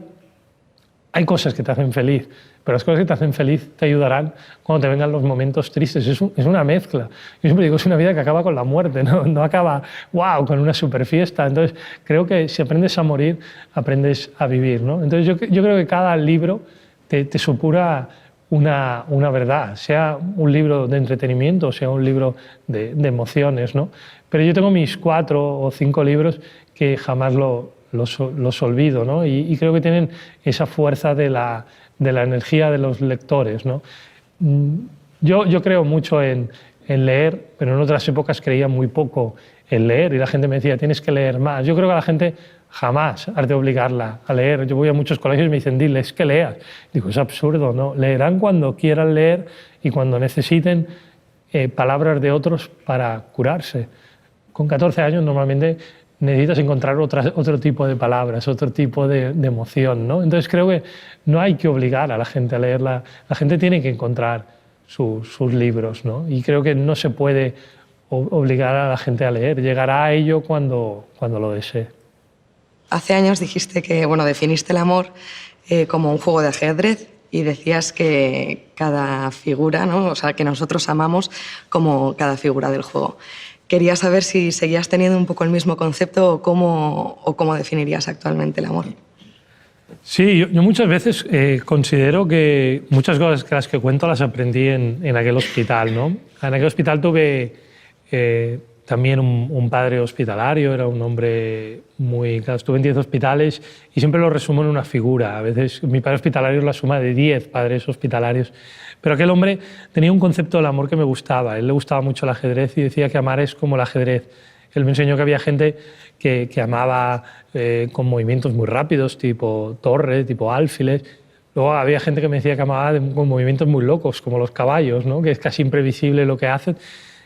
hay cosas que te hacen feliz, pero las cosas que te hacen feliz te ayudarán cuando te vengan los momentos tristes. Es una mezcla. Yo siempre digo, es una vida que acaba con la muerte, no acaba, wow, con una super fiesta. Entonces, creo que si aprendes a morir, aprendes a vivir, ¿no? Entonces, yo creo que cada libro te supura una verdad, sea un libro de entretenimiento, sea un libro de emociones, ¿no? Pero yo tengo mis 4 o 5 libros que jamás los olvido, ¿no? Y creo que tienen esa fuerza de la energía de los lectores, ¿no? Yo creo mucho en leer, pero en otras épocas creía muy poco en leer y la gente me decía, tienes que leer más. Yo creo que a la gente jamás has de obligarla a leer. Yo voy a muchos colegios y me dicen, diles que leas. Digo, es absurdo, ¿no? Leerán cuando quieran leer y cuando necesiten palabras de otros para curarse. Con 14 años normalmente necesitas encontrar otro tipo de palabras, otro tipo de emoción, ¿no? Entonces creo que no hay que obligar a la gente a leerla, la gente tiene que encontrar sus libros, ¿no? Y creo que no se puede obligar a la gente a leer, llegará a ello cuando lo desee. Hace años dijiste que, definiste el amor como un juego de ajedrez y decías que cada figura, ¿no? O sea, que nosotros amamos como cada figura del juego. Quería saber si seguías teniendo un poco el mismo concepto o cómo definirías actualmente el amor. Sí, yo muchas veces considero que muchas cosas que las que cuento las aprendí en aquel hospital, ¿no? En aquel hospital tuve también un padre hospitalario, era un hombre muy... Claro, estuve en 10 hospitales y siempre lo resumo en una figura. A veces mi padre hospitalario es la suma de 10 padres hospitalarios. Pero aquel hombre tenía un concepto del amor que me gustaba. A él le gustaba mucho el ajedrez y decía que amar es como el ajedrez. Él me enseñó que había gente que amaba con movimientos muy rápidos, tipo torre, tipo alfiles. Luego había gente que me decía que amaba con movimientos muy locos, como los caballos, ¿no? Que es casi imprevisible lo que hacen.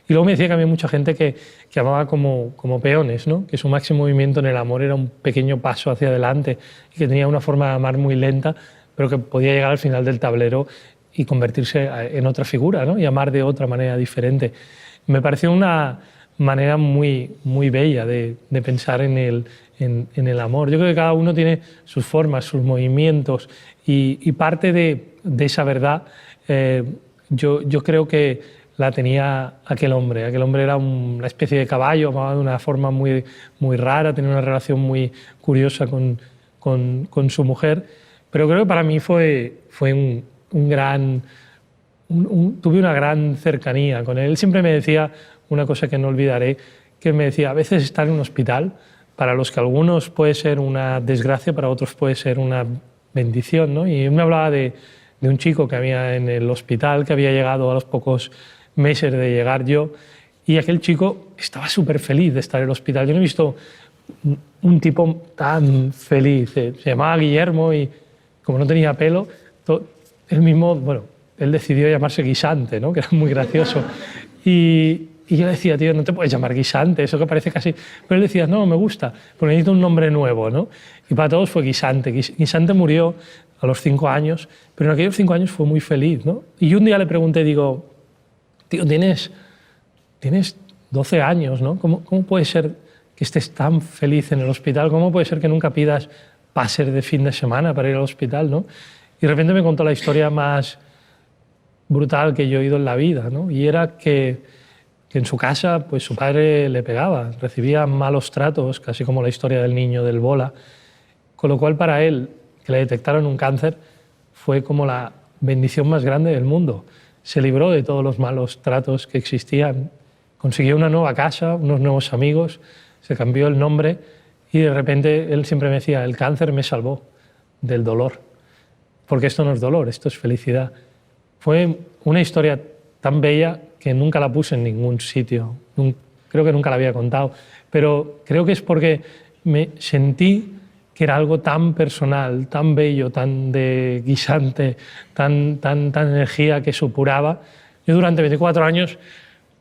Y luego me decía que había mucha gente que amaba como peones, ¿no? Que su máximo movimiento en el amor era un pequeño paso hacia adelante y que tenía una forma de amar muy lenta, pero que podía llegar al final del tablero y convertirse en otra figura, ¿no? Y amar de otra manera diferente. Me pareció una manera muy, muy bella de pensar en el amor. Yo creo que cada uno tiene sus formas, sus movimientos, y parte de esa verdad yo creo que la tenía aquel hombre. Aquel hombre era una especie de caballo, amaba de una forma muy, muy rara, tenía una relación muy curiosa con su mujer, pero creo que para mí fue un gran... tuve una gran cercanía con él. Él siempre me decía una cosa que no olvidaré, que me decía, a veces estar en un hospital, para los que algunos puede ser una desgracia, para otros puede ser una bendición, ¿no? Y él me hablaba de un chico que había en el hospital, que había llegado a los pocos meses de llegar yo, y aquel chico estaba súper feliz de estar en el hospital. Yo no he visto un tipo tan feliz. Se llamaba Guillermo y como no tenía pelo, él mismo, bueno, él decidió llamarse Guisante, ¿no? Que era muy gracioso. Y yo le decía, tío, no te puedes llamar Guisante, eso que parece casi... Pero él decía, no, me gusta, pero necesito un nombre nuevo, ¿no? Y para todos fue Guisante. Guisante murió a los 5 años, pero en aquellos 5 años fue muy feliz, ¿no? Y un día le pregunté, digo, tío, tienes 12 años, ¿no? ¿Cómo puede ser que estés tan feliz en el hospital? ¿Cómo puede ser que nunca pidas pases de fin de semana para ir al hospital, ¿no? Y de repente me contó la historia más brutal que yo he oído en la vida, ¿no? Y era que en su casa pues su padre le pegaba, recibía malos tratos, casi como la historia del niño del Bola, con lo cual para él que le detectaron un cáncer fue como la bendición más grande del mundo. Se libró de todos los malos tratos que existían, consiguió una nueva casa, unos nuevos amigos, se cambió el nombre y de repente él siempre me decía, el cáncer me salvó del dolor, porque esto no es dolor, esto es felicidad. Fue una historia tan bella que nunca la puse en ningún sitio, creo que nunca la había contado, pero creo que es porque me sentí que era algo tan personal, tan bello, tan de Guisante, tan energía que supuraba. Yo durante 24 años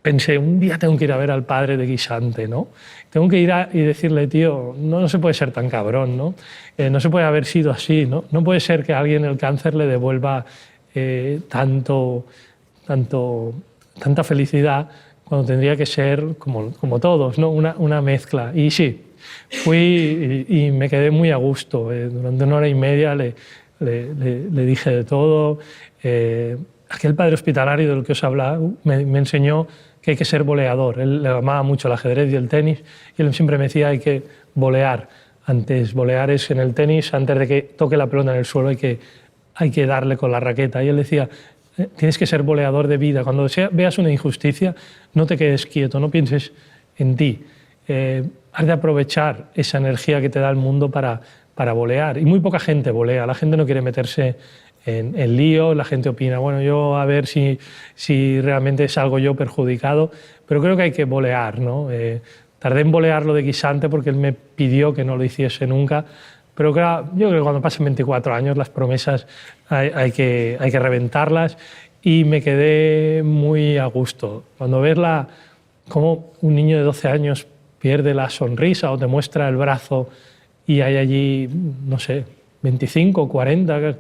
pensé, un día tengo que ir a ver al padre de Guisante, ¿no? Tengo que ir y decirle, tío, no se puede ser tan cabrón, ¿no? No se puede haber sido así, ¿no? No puede ser que a alguien el cáncer le devuelva tanta felicidad cuando tendría que ser como todos, ¿no? Una mezcla. Y sí, fui y me quedé muy a gusto. Durante 1 hora y media le dije de todo. Aquel padre hospitalario del que os hablaba me enseñó que hay que ser voleador. Él le amaba mucho el ajedrez y el tenis y él siempre me decía hay que volear. Volear es en el tenis, antes de que toque la pelota en el suelo hay que darle con la raqueta. Y él decía, tienes que ser voleador de vida. Cuando veas una injusticia, no te quedes quieto, no pienses en ti. Has de aprovechar esa energía que te da el mundo para volear. Y muy poca gente volea, la gente no quiere meterse en lío, la gente opina, bueno, yo a ver si realmente salgo yo perjudicado, pero creo que hay que volear, ¿no? Tardé en volear lo de Guisante porque él me pidió que no lo hiciese nunca, pero claro, yo creo que cuando pasen 24 años las promesas hay que reventarlas y me quedé muy a gusto. Cuando ves cómo un niño de 12 años pierde la sonrisa o te muestra el brazo y hay allí, no sé, 25 o 40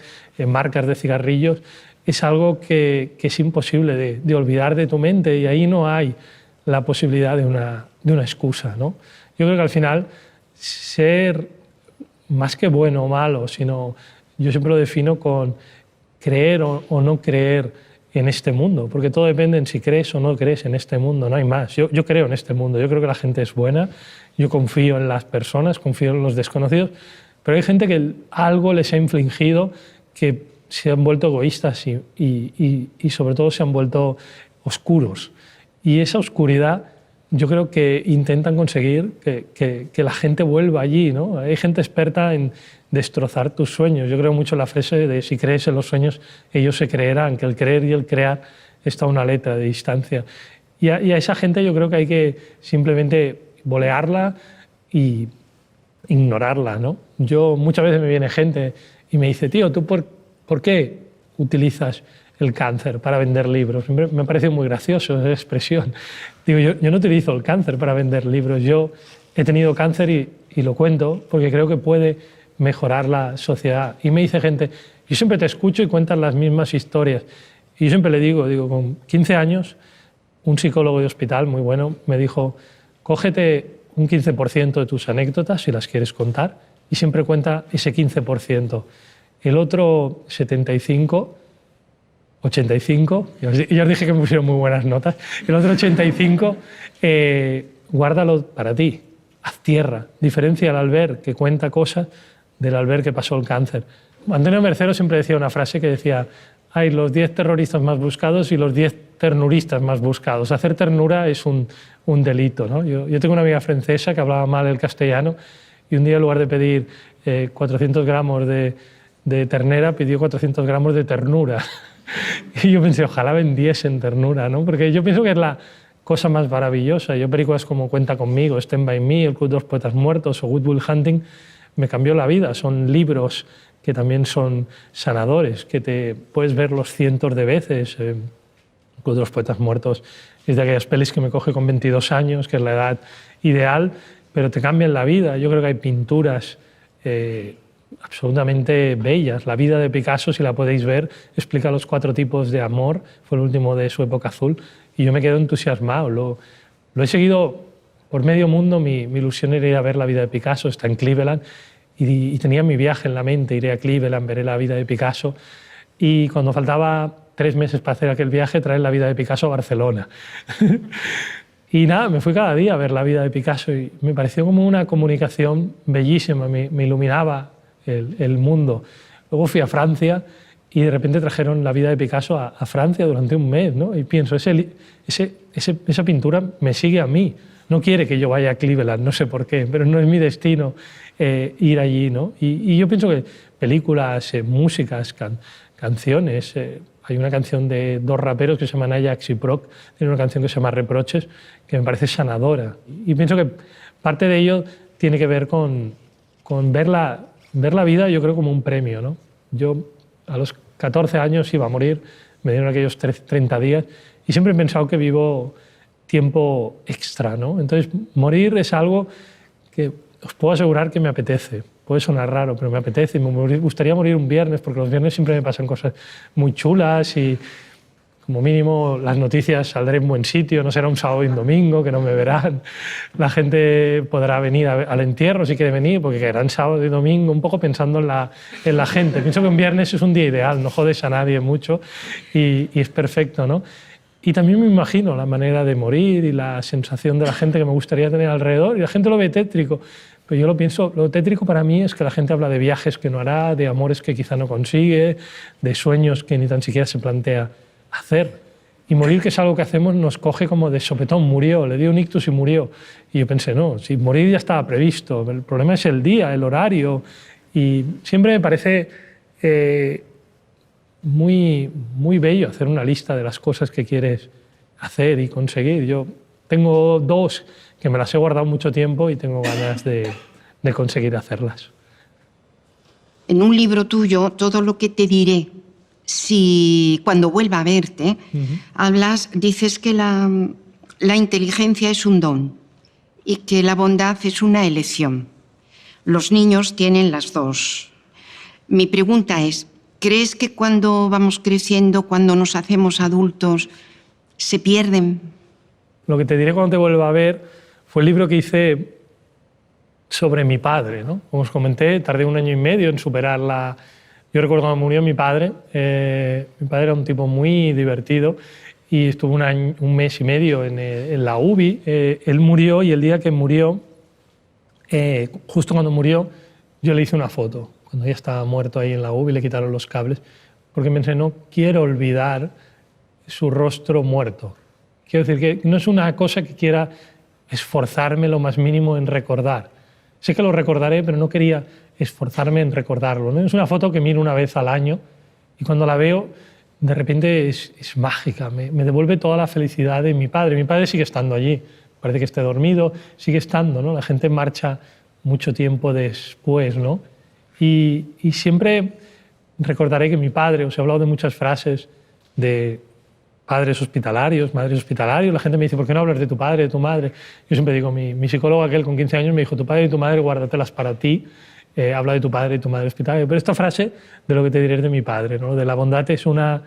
marcas de cigarrillos, es algo que es imposible de olvidar de tu mente y ahí no hay la posibilidad de una excusa, ¿no? Yo creo que al final ser más que bueno o malo, sino yo siempre lo defino con creer o no creer en este mundo, porque todo depende en si crees o no crees en este mundo, no hay más. Yo creo en este mundo, yo creo que la gente es buena, yo confío en las personas, confío en los desconocidos, pero hay gente que algo les ha infligido que se han vuelto egoístas y sobre todo se han vuelto oscuros. Y esa oscuridad yo creo que intentan conseguir que la gente vuelva allí, ¿no? Hay gente experta en destrozar tus sueños. Yo creo mucho en la frase de si crees en los sueños, ellos se creerán, que el creer y el crear está a una letra de distancia. Y a esa gente yo creo que hay que simplemente volearla y ignorarla, ¿no? Muchas veces me viene gente y me dice, tío, ¿tú por qué utilizas el cáncer para vender libros? Me ha parecido muy gracioso esa expresión. Digo, yo no utilizo el cáncer para vender libros. Yo he tenido cáncer y lo cuento porque creo que puede mejorar la sociedad. Y me dice gente, yo siempre te escucho y cuentas las mismas historias. Y yo siempre le digo, con 15 años, un psicólogo de hospital muy bueno me dijo, cógete un 15% de tus anécdotas si las quieres contar y siempre cuenta ese 15%. El otro 75, 85, ya os dije que me pusieron muy buenas notas, el otro 85, guárdalo para ti, haz tierra, diferencia al Albert que cuenta cosas del Albert que pasó el cáncer. Antonio Mercero siempre decía una frase que decía, hay los 10 terroristas más buscados y los 10 ternuristas más buscados. Hacer ternura es un delito, ¿no? Yo tengo una amiga francesa que hablaba mal el castellano y un día en lugar de pedir 400 gramos de ternera pidió 400 gramos de ternura. Y yo pensé, ojalá vendiesen ternura, ¿no? Porque yo pienso que es la cosa más maravillosa. Yo películas como Cuenta conmigo, Stand by Me, El Club de los Poetas Muertos o Good Will Hunting me cambió la vida. Son libros que también son sanadores, que te puedes verlos cientos de veces. El Club de los Poetas Muertos es de aquellas pelis que me coge con 22 años, que es la edad ideal, pero te cambian la vida. Yo creo que hay pinturas absolutamente bellas. La vida de Picasso, si la podéis ver, explica los 4 tipos de amor. Fue el último de su época azul y yo me quedo entusiasmado. Lo he seguido por medio mundo. Mi ilusión era ir a ver la vida de Picasso. Está en Cleveland y tenía mi viaje en la mente. Iré a Cleveland, veré la vida de Picasso y cuando faltaba 3 meses para hacer aquel viaje, traer la vida de Picasso a Barcelona. Y nada, me fui cada día a ver la vida de Picasso y me pareció como una comunicación bellísima, me iluminaba el mundo. Luego fui a Francia y de repente trajeron la vida de Picasso a Francia durante un mes, ¿no? Y pienso, esa pintura me sigue a mí, no quiere que yo vaya a Cleveland, no sé por qué, pero no es mi destino ir allí, ¿no? Y yo pienso que películas, músicas, canciones... Hay una canción de 2 raperos que se llaman Ajax y Proc, tiene una canción que se llama Reproches, que me parece sanadora. Y pienso que parte de ello tiene que ver con ver la vida, yo creo, como un premio, ¿no? Yo a los 14 años iba a morir, me dieron aquellos 30 días y siempre he pensado que vivo tiempo extra, ¿no? Entonces, morir es algo que os puedo asegurar que me apetece. Puede sonar raro, pero me apetece y me gustaría morir un viernes, porque los viernes siempre me pasan cosas muy chulas y como mínimo las noticias saldré en buen sitio, no será un sábado y un domingo, que no me verán. La gente podrá venir al entierro si quiere venir, porque caerán sábado y domingo, un poco pensando en la gente. Pienso que un viernes es un día ideal, no jodes a nadie mucho y es perfecto, ¿no? Y también me imagino la manera de morir y la sensación de la gente que me gustaría tener alrededor, y la gente lo ve tétrico. Pero yo lo pienso, lo tétrico para mí es que la gente habla de viajes que no hará, de amores que quizá no consigue, de sueños que ni tan siquiera se plantea hacer. Y morir, que es algo que hacemos, nos coge como de sopetón, murió, le dio un ictus y murió. Y yo pensé, no, si morir ya estaba previsto, el problema es el día, el horario. Y siempre me parece muy, muy bello hacer una lista de las cosas que quieres hacer y conseguir. Yo tengo 2 que me las he guardado mucho tiempo y tengo ganas de conseguir hacerlas. En un libro tuyo, Todo lo que te diré, si cuando vuelva a verte, dices que la inteligencia es un don y que la bondad es una elección. Los niños tienen las 2. Mi pregunta es, ¿crees que cuando vamos creciendo, cuando nos hacemos adultos, se pierden? Lo que te diré cuando te vuelva a ver fue el libro que hice sobre mi padre, ¿no? Como os comenté, tardé 1 año y medio en superarla. Yo recuerdo cuando murió mi padre. Mi padre era un tipo muy divertido y estuvo un mes y medio en la UBI. Él murió y el día que murió, justo cuando murió, yo le hice una foto. Cuando ya estaba muerto ahí en la UBI, le quitaron los cables, porque pensé, no quiero olvidar su rostro muerto. Quiero decir que no es una cosa que quiera esforzarme lo más mínimo en recordar. Sé que lo recordaré, pero no quería esforzarme en recordarlo, ¿no? Es una foto que miro una vez al año y cuando la veo, de repente es mágica, me devuelve toda la felicidad de mi padre. Mi padre sigue estando allí, parece que esté dormido, sigue estando, ¿no? La gente marcha mucho tiempo después, ¿no? Y siempre recordaré que mi padre, os he hablado de muchas frases de padres hospitalarios, madres hospitalarios. La gente me dice, ¿por qué no hablas de tu padre, de tu madre? Yo siempre digo, mi psicólogo aquel con 15 años me dijo, tu padre y tu madre guárdatelas para ti, habla de tu padre y tu madre hospitalario. Pero esta frase de lo que te diré es de mi padre, ¿no? De la bondad es una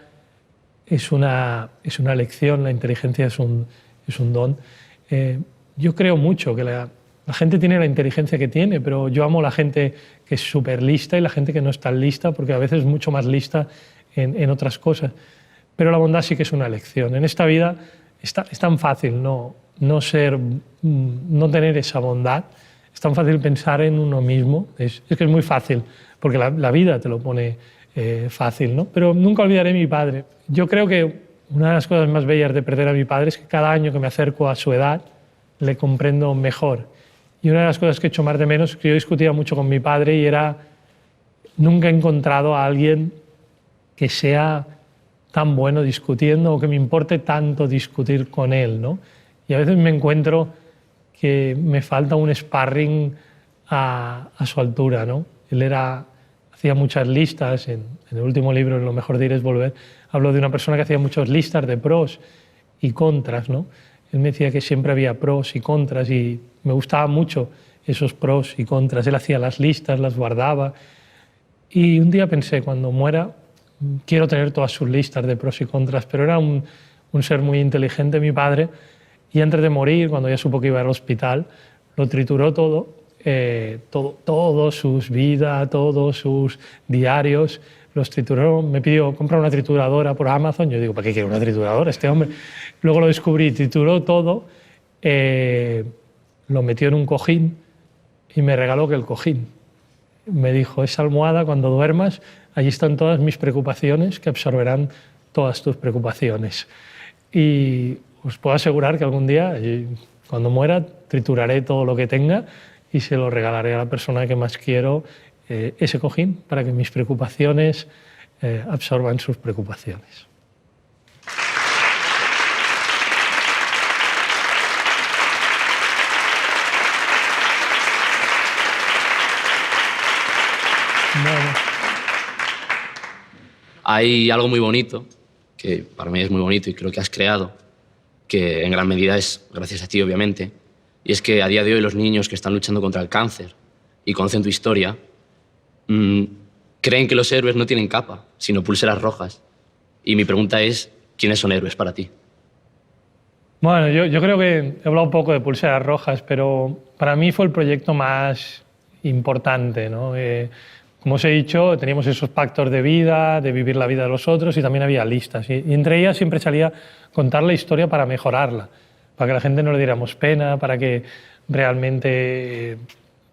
es una elección, la inteligencia es un don. Yo creo mucho que la gente tiene la inteligencia que tiene, pero yo amo la gente que es súper lista y la gente que no es tan lista, porque a veces es mucho más lista en otras cosas. Pero la bondad sí que es una elección. En esta vida es tan fácil no tener esa bondad, es tan fácil pensar en uno mismo, es que es muy fácil, porque la vida te lo pone fácil, ¿no? Pero nunca olvidaré a mi padre. Yo creo que una de las cosas más bellas de perder a mi padre es que cada año que me acerco a su edad le comprendo mejor. Y una de las cosas que echo más de menos es que yo discutía mucho con mi padre y nunca he encontrado a alguien que sea tan bueno discutiendo o que me importe tanto discutir con él, ¿no? Y a veces me encuentro que me falta un sparring a su altura, ¿no? Él hacía muchas listas, en el último libro, en Lo mejor de ir es volver, hablo de una persona que hacía muchas listas de pros y contras, ¿no? Él me decía que siempre había pros y contras y me gustaban mucho esos pros y contras. Él hacía las listas, las guardaba y un día pensé, cuando muera, quiero tener todas sus listas de pros y contras, pero era un ser muy inteligente, mi padre, y antes de morir, cuando ya supo que iba al hospital, lo trituró todo, sus vidas, todos sus diarios, los trituró, me pidió comprar una trituradora por Amazon, yo digo, ¿para qué quiero una trituradora este hombre? Luego lo descubrí, trituró todo, lo metió en un cojín y me regaló el cojín. Me dijo, esa almohada, cuando duermas, allí están todas mis preocupaciones que absorberán todas tus preocupaciones. Y os puedo asegurar que algún día, cuando muera, trituraré todo lo que tenga y se lo regalaré a la persona que más quiero, ese cojín, para que mis preocupaciones absorban sus preocupaciones. Bueno. Hay algo muy bonito, que para mí es muy bonito y creo que has creado, que en gran medida es gracias a ti, obviamente, y es que a día de hoy los niños que están luchando contra el cáncer y conocen tu historia, creen que los héroes no tienen capa, sino pulseras rojas. Y mi pregunta es, ¿quiénes son héroes para ti? Bueno, yo creo que he hablado un poco de pulseras rojas, pero para mí fue el proyecto más importante, ¿no? Como os he dicho, teníamos esos pactos de vida, de vivir la vida de los otros, y también había listas. Y entre ellas siempre salía contar la historia para mejorarla, para que la gente no le diéramos pena, para que realmente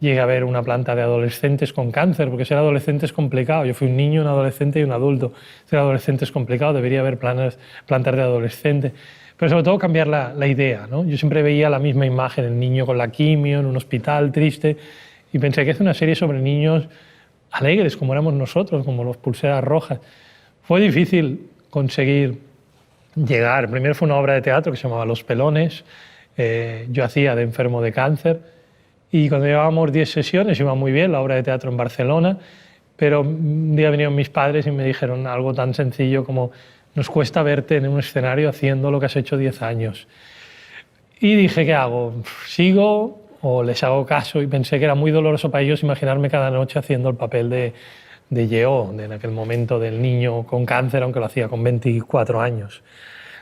llegue a haber una planta de adolescentes con cáncer, porque ser adolescente es complicado. Yo fui un niño, un adolescente y un adulto. Ser adolescente es complicado, debería haber plantas de adolescente. Pero sobre todo cambiar la idea, ¿no? Yo siempre veía la misma imagen, el niño con la quimio, en un hospital triste, y pensé que hacer una serie sobre niños alegres, como éramos nosotros, como los pulseras rojas. Fue difícil conseguir llegar. Primero fue una obra de teatro que se llamaba Los Pelones. Yo hacía de enfermo de cáncer y cuando llevábamos 10 sesiones iba muy bien la obra de teatro en Barcelona, pero un día vinieron mis padres y me dijeron algo tan sencillo como nos cuesta verte en un escenario haciendo lo que has hecho 10 años. Y dije, ¿qué hago? ¿Sigo o les hago caso? Y pensé que era muy doloroso para ellos imaginarme cada noche haciendo el papel de Lleó, en aquel momento del niño con cáncer, aunque lo hacía con 24 años.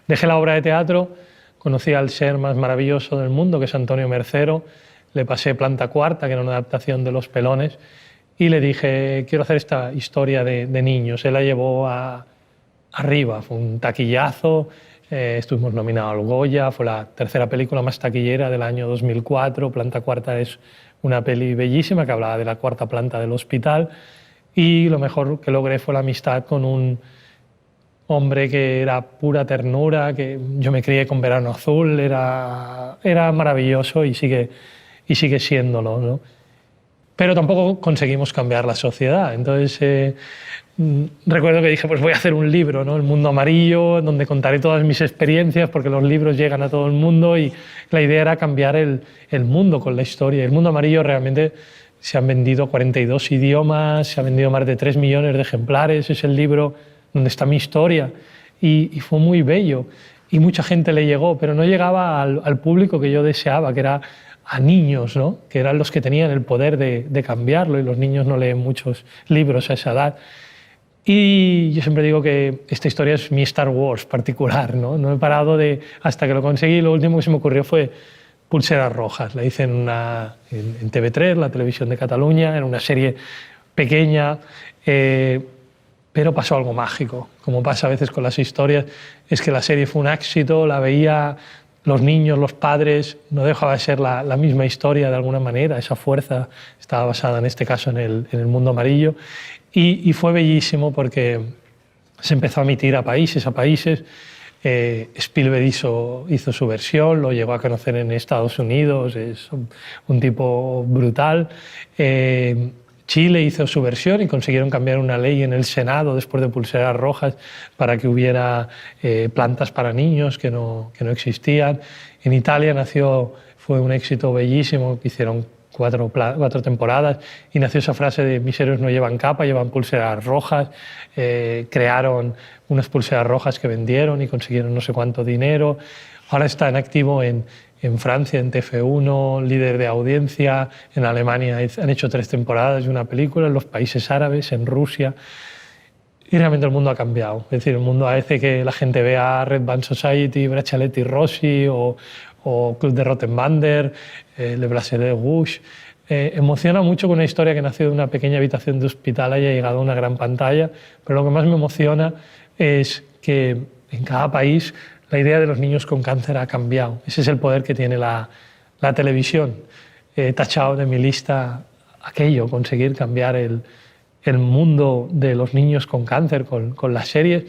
Dejé la obra de teatro, conocí al ser más maravilloso del mundo, que es Antonio Mercero, le pasé Planta Cuarta, que era una adaptación de Los Pelones, y le dije, quiero hacer esta historia de niños. Él la llevó arriba, fue un taquillazo, estuvimos nominados al Goya, fue la tercera película más taquillera del año 2004. Planta Cuarta es una peli bellísima que hablaba de la cuarta planta del hospital, y lo mejor que logré fue la amistad con un hombre que era pura ternura, que yo me crié con Verano Azul, era maravilloso y sigue siéndolo, ¿no? Pero tampoco conseguimos cambiar la sociedad. Entonces recuerdo que dije, pues voy a hacer un libro, ¿no? El Mundo Amarillo, donde contaré todas mis experiencias, porque los libros llegan a todo el mundo y la idea era cambiar el mundo con la historia. El Mundo Amarillo realmente se han vendido 42 idiomas, se han vendido más de 3 millones de ejemplares, es el libro donde está mi historia y fue muy bello y mucha gente le llegó, pero no llegaba al público que yo deseaba, que era a niños, ¿no? Que eran los que tenían el poder de cambiarlo, y los niños no leen muchos libros a esa edad. Y yo siempre digo que esta historia es mi Star Wars particular, ¿no? No he parado hasta que lo conseguí. Lo último que se me ocurrió fue Pulseras Rojas. La hice en TV3, la televisión de Cataluña, era una serie pequeña, pero pasó algo mágico. Como pasa a veces con las historias, es que la serie fue un éxito, la veía los niños, los padres, no dejaba de ser la misma historia de alguna manera, esa fuerza estaba basada en este caso en el mundo amarillo. Y fue bellísimo porque se empezó a emitir a países. Spielberg hizo su versión, lo llegó a conocer en Estados Unidos, es un tipo brutal. Chile hizo su versión y consiguieron cambiar una ley en el Senado después de Pulseras Rojas para que hubiera plantas para niños que no existían. En Italia fue un éxito bellísimo, que hicieron 4 temporadas y nació esa frase de mis héroes no llevan capa, llevan pulseras rojas. Crearon unas pulseras rojas que vendieron y consiguieron no sé cuánto dinero. Ahora está en activo en Francia, en TF1, líder de audiencia. En Alemania han hecho 3 temporadas de una película, en los países árabes, en Rusia. Y realmente el mundo ha cambiado. Es decir, el mundo hace que la gente vea Red Band Society, Braccialetti Rossi o Club de Rottenbander, Le Bracelet de Rouge. Emociona mucho que una historia que nació de una pequeña habitación de hospital haya llegado a una gran pantalla, pero lo que más me emociona es que en cada país la idea de los niños con cáncer ha cambiado. Ese es el poder que tiene la televisión. He tachado de mi lista aquello, conseguir cambiar el mundo de los niños con cáncer con las series,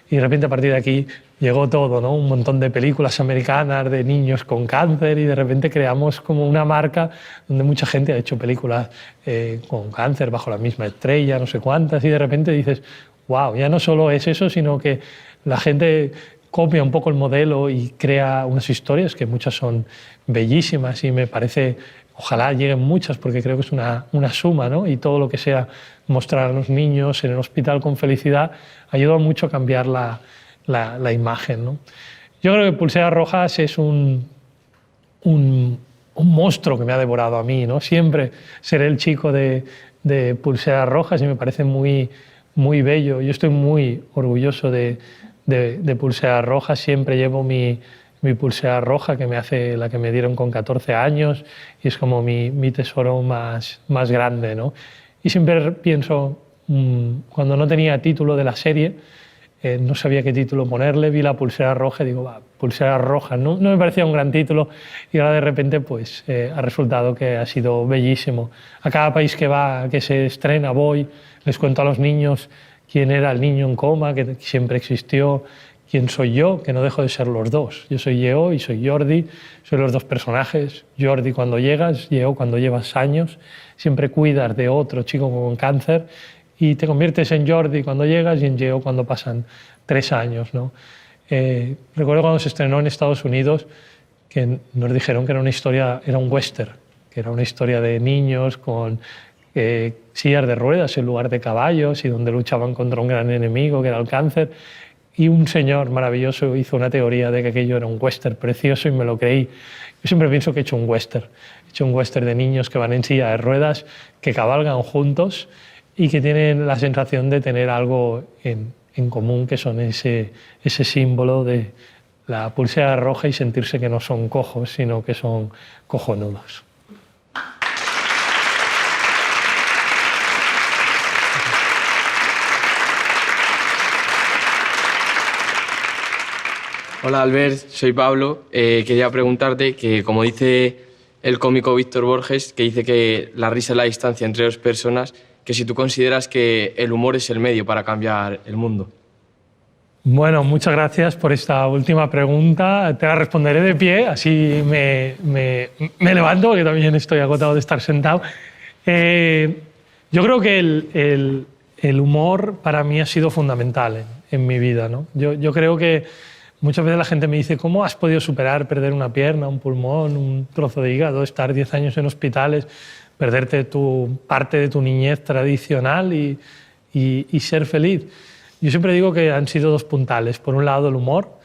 y de repente a partir de aquí llegó todo, ¿no? Un montón de películas americanas de niños con cáncer y de repente creamos como una marca donde mucha gente ha hecho películas con cáncer bajo la misma estrella, no sé cuántas, y de repente dices, wow, ya no solo es eso, sino que la gente copia un poco el modelo y crea unas historias que muchas son bellísimas y me parece, ojalá lleguen muchas porque creo que es una suma, ¿no? Y todo lo que sea mostrar a los niños en el hospital con felicidad ayuda mucho a cambiar la imagen, ¿no? Yo creo que Pulseras Rojas es un monstruo que me ha devorado a mí, ¿no? Siempre seré el chico de Pulseras Rojas y me parece muy, muy bello. Yo estoy muy orgulloso de Pulseras Rojas. Siempre llevo mi pulsera roja, la que me dieron con 14 años, y es como mi tesoro más grande, ¿no? Y siempre pienso, cuando no tenía título de la serie, no sabía qué título ponerle, vi la pulsera roja y digo, va, pulsera roja. No me parecía un gran título y ahora de repente pues, ha resultado que ha sido bellísimo. A cada país que se estrena voy, les cuento a los niños quién era el niño en coma, que siempre existió, quién soy yo, que no dejo de ser los dos. Yo soy Lleó y soy Jordi, soy los dos personajes. Jordi cuando llegas, Lleó cuando llevas años, siempre cuidas de otro chico con cáncer y te conviertes en Jordi cuando llegas y en Lleó cuando pasan 3 años, ¿no? Recuerdo cuando se estrenó en Estados Unidos que nos dijeron que era un western, que era una historia de niños con sillas de ruedas en lugar de caballos y donde luchaban contra un gran enemigo que era el cáncer. Y un señor maravilloso hizo una teoría de que aquello era un western precioso y me lo creí. Yo siempre pienso que he hecho un western. He hecho un western de niños que van en silla de ruedas, que cabalgan juntos y que tienen la sensación de tener algo en común, que son ese símbolo de la pulsera roja y sentirse que no son cojos, sino que son cojonudos. Hola Albert, soy Pablo. Quería preguntarte que, como dice el cómico Víctor Borges, que dice que la risa es la distancia entre 2 personas, que si tú consideras que el humor es el medio para cambiar el mundo. Bueno, muchas gracias por esta última pregunta. Te la responderé de pie, así me levanto, porque también estoy agotado de estar sentado. Yo creo que el humor para mí ha sido fundamental en mi vida, ¿no? Yo creo que muchas veces la gente me dice, ¿cómo has podido superar perder una pierna, un pulmón, un trozo de hígado, estar 10 años en hospitales, perderte parte de tu niñez tradicional y ser feliz? Yo siempre digo que han sido 2 puntales. Por un lado, el humor.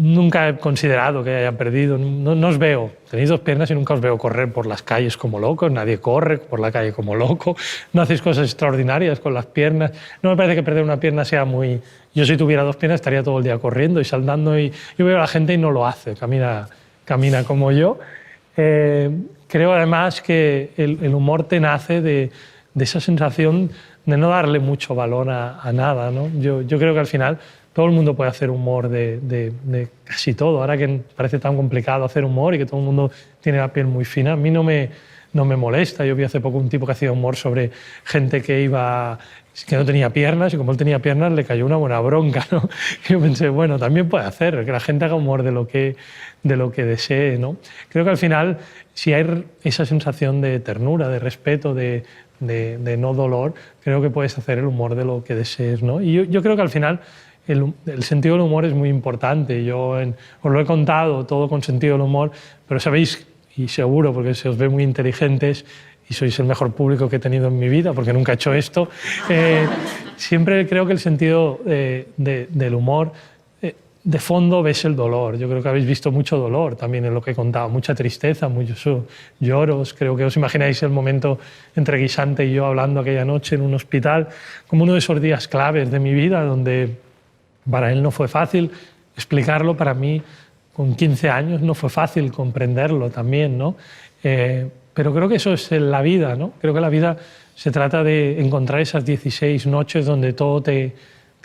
nunca he considerado que haya perdido, no os veo, tenéis 2 piernas y nunca os veo correr por las calles como locos, nadie corre por la calle como loco, no hacéis cosas extraordinarias con las piernas, no me parece que perder una pierna sea muy... Yo si tuviera 2 piernas estaría todo el día corriendo y saltando y yo veo a la gente y no lo hace, camina como yo. Creo además que el humor te nace de esa sensación de no darle mucho valor a nada, ¿no? Yo creo que al final todo el mundo puede hacer humor de casi todo. Ahora que parece tan complicado hacer humor y que todo el mundo tiene la piel muy fina, a mí no me molesta. Yo vi hace poco un tipo que hacía humor sobre gente que no tenía piernas y como él tenía piernas le cayó una buena bronca, ¿no? Y yo pensé, bueno, también puede hacer, que la gente haga humor de lo que desee, ¿no? Creo que al final, si hay esa sensación de ternura, de respeto, de no dolor, creo que puedes hacer el humor de lo que desees, ¿no? Y yo creo que al final el sentido del humor es muy importante. Yo os lo he contado todo con sentido del humor, pero sabéis, y seguro porque se os ve muy inteligentes y sois el mejor público que he tenido en mi vida, porque nunca he hecho esto, siempre creo que el sentido del humor, de fondo ves el dolor. Yo creo que habéis visto mucho dolor también en lo que he contado, mucha tristeza, muchos lloros. Creo que os imagináis el momento entre Guisante y yo hablando aquella noche en un hospital, como uno de esos días claves de mi vida, donde para él no fue fácil explicarlo, para mí con 15 años no fue fácil comprenderlo también, ¿no? Pero creo que eso es la vida, ¿no? Creo que la vida se trata de encontrar esas 16 noches donde todo te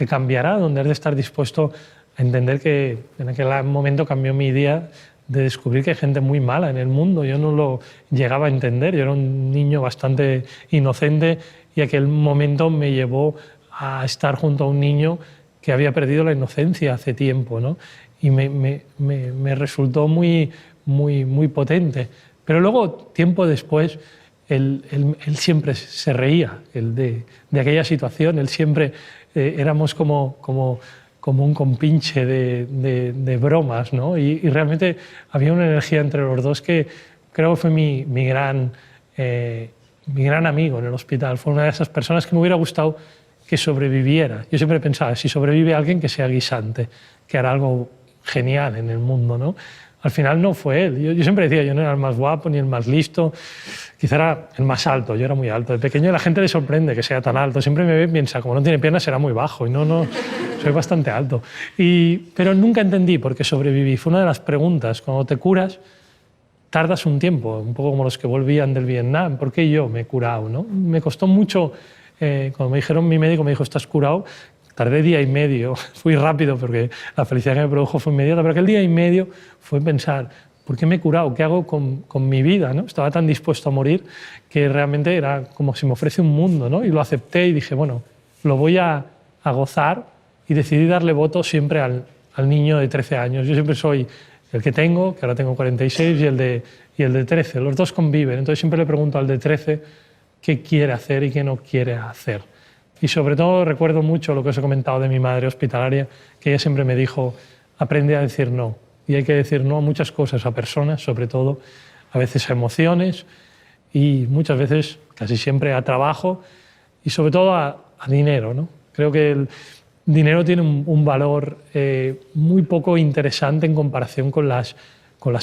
cambiará, donde has de estar dispuesto a entender que en aquel momento cambió mi idea de descubrir que hay gente muy mala en el mundo. Yo no lo llegaba a entender, yo era un niño bastante inocente y aquel momento me llevó a estar junto a un niño que había perdido la inocencia hace tiempo, ¿no? Y me resultó muy potente. Pero luego, tiempo después, él siempre se reía de aquella situación, él siempre éramos como un compinche de bromas, ¿no? Y realmente había una energía entre los dos que creo que fue mi gran amigo en el hospital. Fue una de esas personas que me hubiera gustado que sobreviviera. Yo siempre pensaba, si sobrevive alguien, que sea Guisante, que hará algo genial en el mundo, ¿no? Al final no fue él. Yo siempre decía, yo no era el más guapo ni el más listo, quizá era el más alto, yo era muy alto. De pequeño la gente le sorprende que sea tan alto. Siempre me ve y piensa, como no tiene piernas será muy bajo. Y no, soy bastante alto. Pero nunca entendí por qué sobreviví. Fue una de las preguntas. Cuando te curas, tardas un tiempo, un poco como los que volvían del Vietnam. ¿Por qué yo me he curado, no? Me costó mucho, cuando me dijeron, mi médico me dijo, estás curado, tardé día y medio, fui rápido porque la felicidad que me produjo fue inmediata, pero aquel día y medio fue pensar, ¿por qué me he curado? ¿Qué hago con mi vida, ¿no? Estaba tan dispuesto a morir que realmente era como si me ofrece un mundo, ¿no? Y lo acepté y dije, bueno, lo voy a gozar, y decidí darle voto siempre al niño de 13 años. Yo siempre soy el que tengo, que ahora tengo 46, y el de 13. Los dos conviven, entonces siempre le pregunto al de 13 qué quiere hacer y qué no quiere hacer. Y sobre todo recuerdo mucho lo que os he comentado de mi madre hospitalaria, que ella siempre me dijo, aprende a decir no. Y hay que decir no a muchas cosas, a personas, sobre todo, a veces a emociones y muchas veces, casi siempre, a trabajo y sobre todo a dinero, ¿no? Creo que el dinero tiene un valor muy poco interesante en comparación con las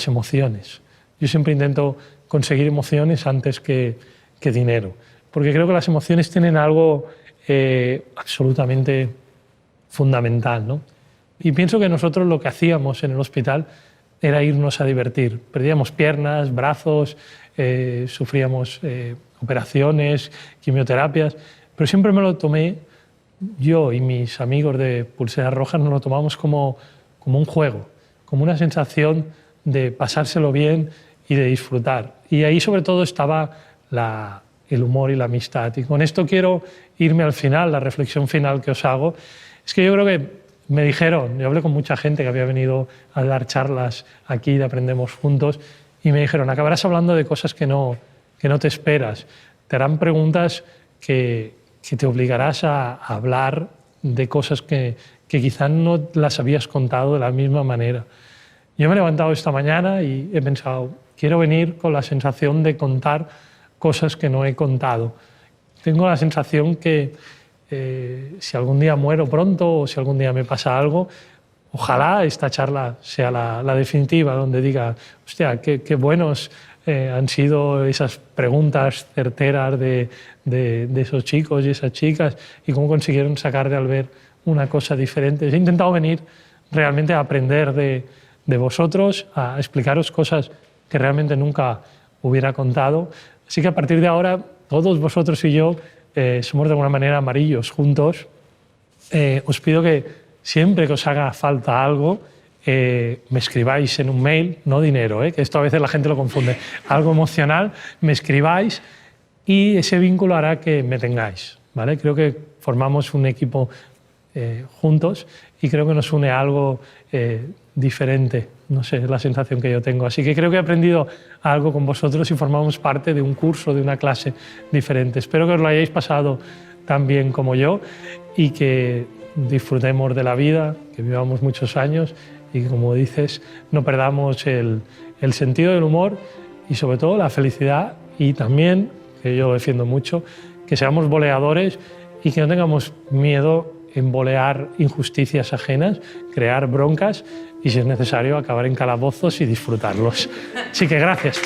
emociones. Yo siempre intento conseguir emociones antes que dinero, porque creo que las emociones tienen algo absolutamente fundamental, ¿no? Y pienso que nosotros lo que hacíamos en el hospital era irnos a divertir. Perdíamos piernas, brazos, sufríamos operaciones, quimioterapias, pero siempre me lo tomé, yo y mis amigos de Pulseras Rojas nos lo tomamos como un juego, como una sensación de pasárselo bien y de disfrutar. Y ahí sobre todo estaba el humor y la amistad. Y con esto quiero irme al final, la reflexión final que os hago. Es que yo creo que me dijeron, yo hablé con mucha gente que había venido a dar charlas aquí de Aprendemos Juntos, y me dijeron, acabarás hablando de cosas que no te esperas. Te harán preguntas que te obligarás a hablar de cosas que quizá no las habías contado de la misma manera. Yo me he levantado esta mañana y he pensado, quiero venir con la sensación de contar cosas que no he contado. Tengo la sensación que si algún día muero pronto o si algún día me pasa algo, ojalá esta charla sea la definitiva, donde diga, hostia, qué buenos han sido esas preguntas certeras de esos chicos y esas chicas y cómo consiguieron sacar de Albert una cosa diferente. He intentado venir realmente a aprender de vosotros, a explicaros cosas que realmente nunca hubiera contado. Así que a partir de ahora, todos vosotros y yo somos de alguna manera amarillos juntos. Os pido que siempre que os haga falta algo, me escribáis en un mail, no dinero, que esto a veces la gente lo confunde, algo emocional, me escribáis y ese vínculo hará que me tengáis, ¿vale? Creo que formamos un equipo juntos y creo que nos une algo diferente, no sé, es la sensación que yo tengo. Así que creo que he aprendido algo con vosotros y formamos parte de un curso, de una clase diferente. Espero que os lo hayáis pasado tan bien como yo y que disfrutemos de la vida, que vivamos muchos años y que, como dices, no perdamos el sentido del humor y sobre todo la felicidad y también, que yo lo defiendo mucho, que seamos boleadores y que no tengamos miedo en bolear injusticias ajenas, crear broncas y, si es necesario, acabar en calabozos y disfrutarlos. Así que gracias.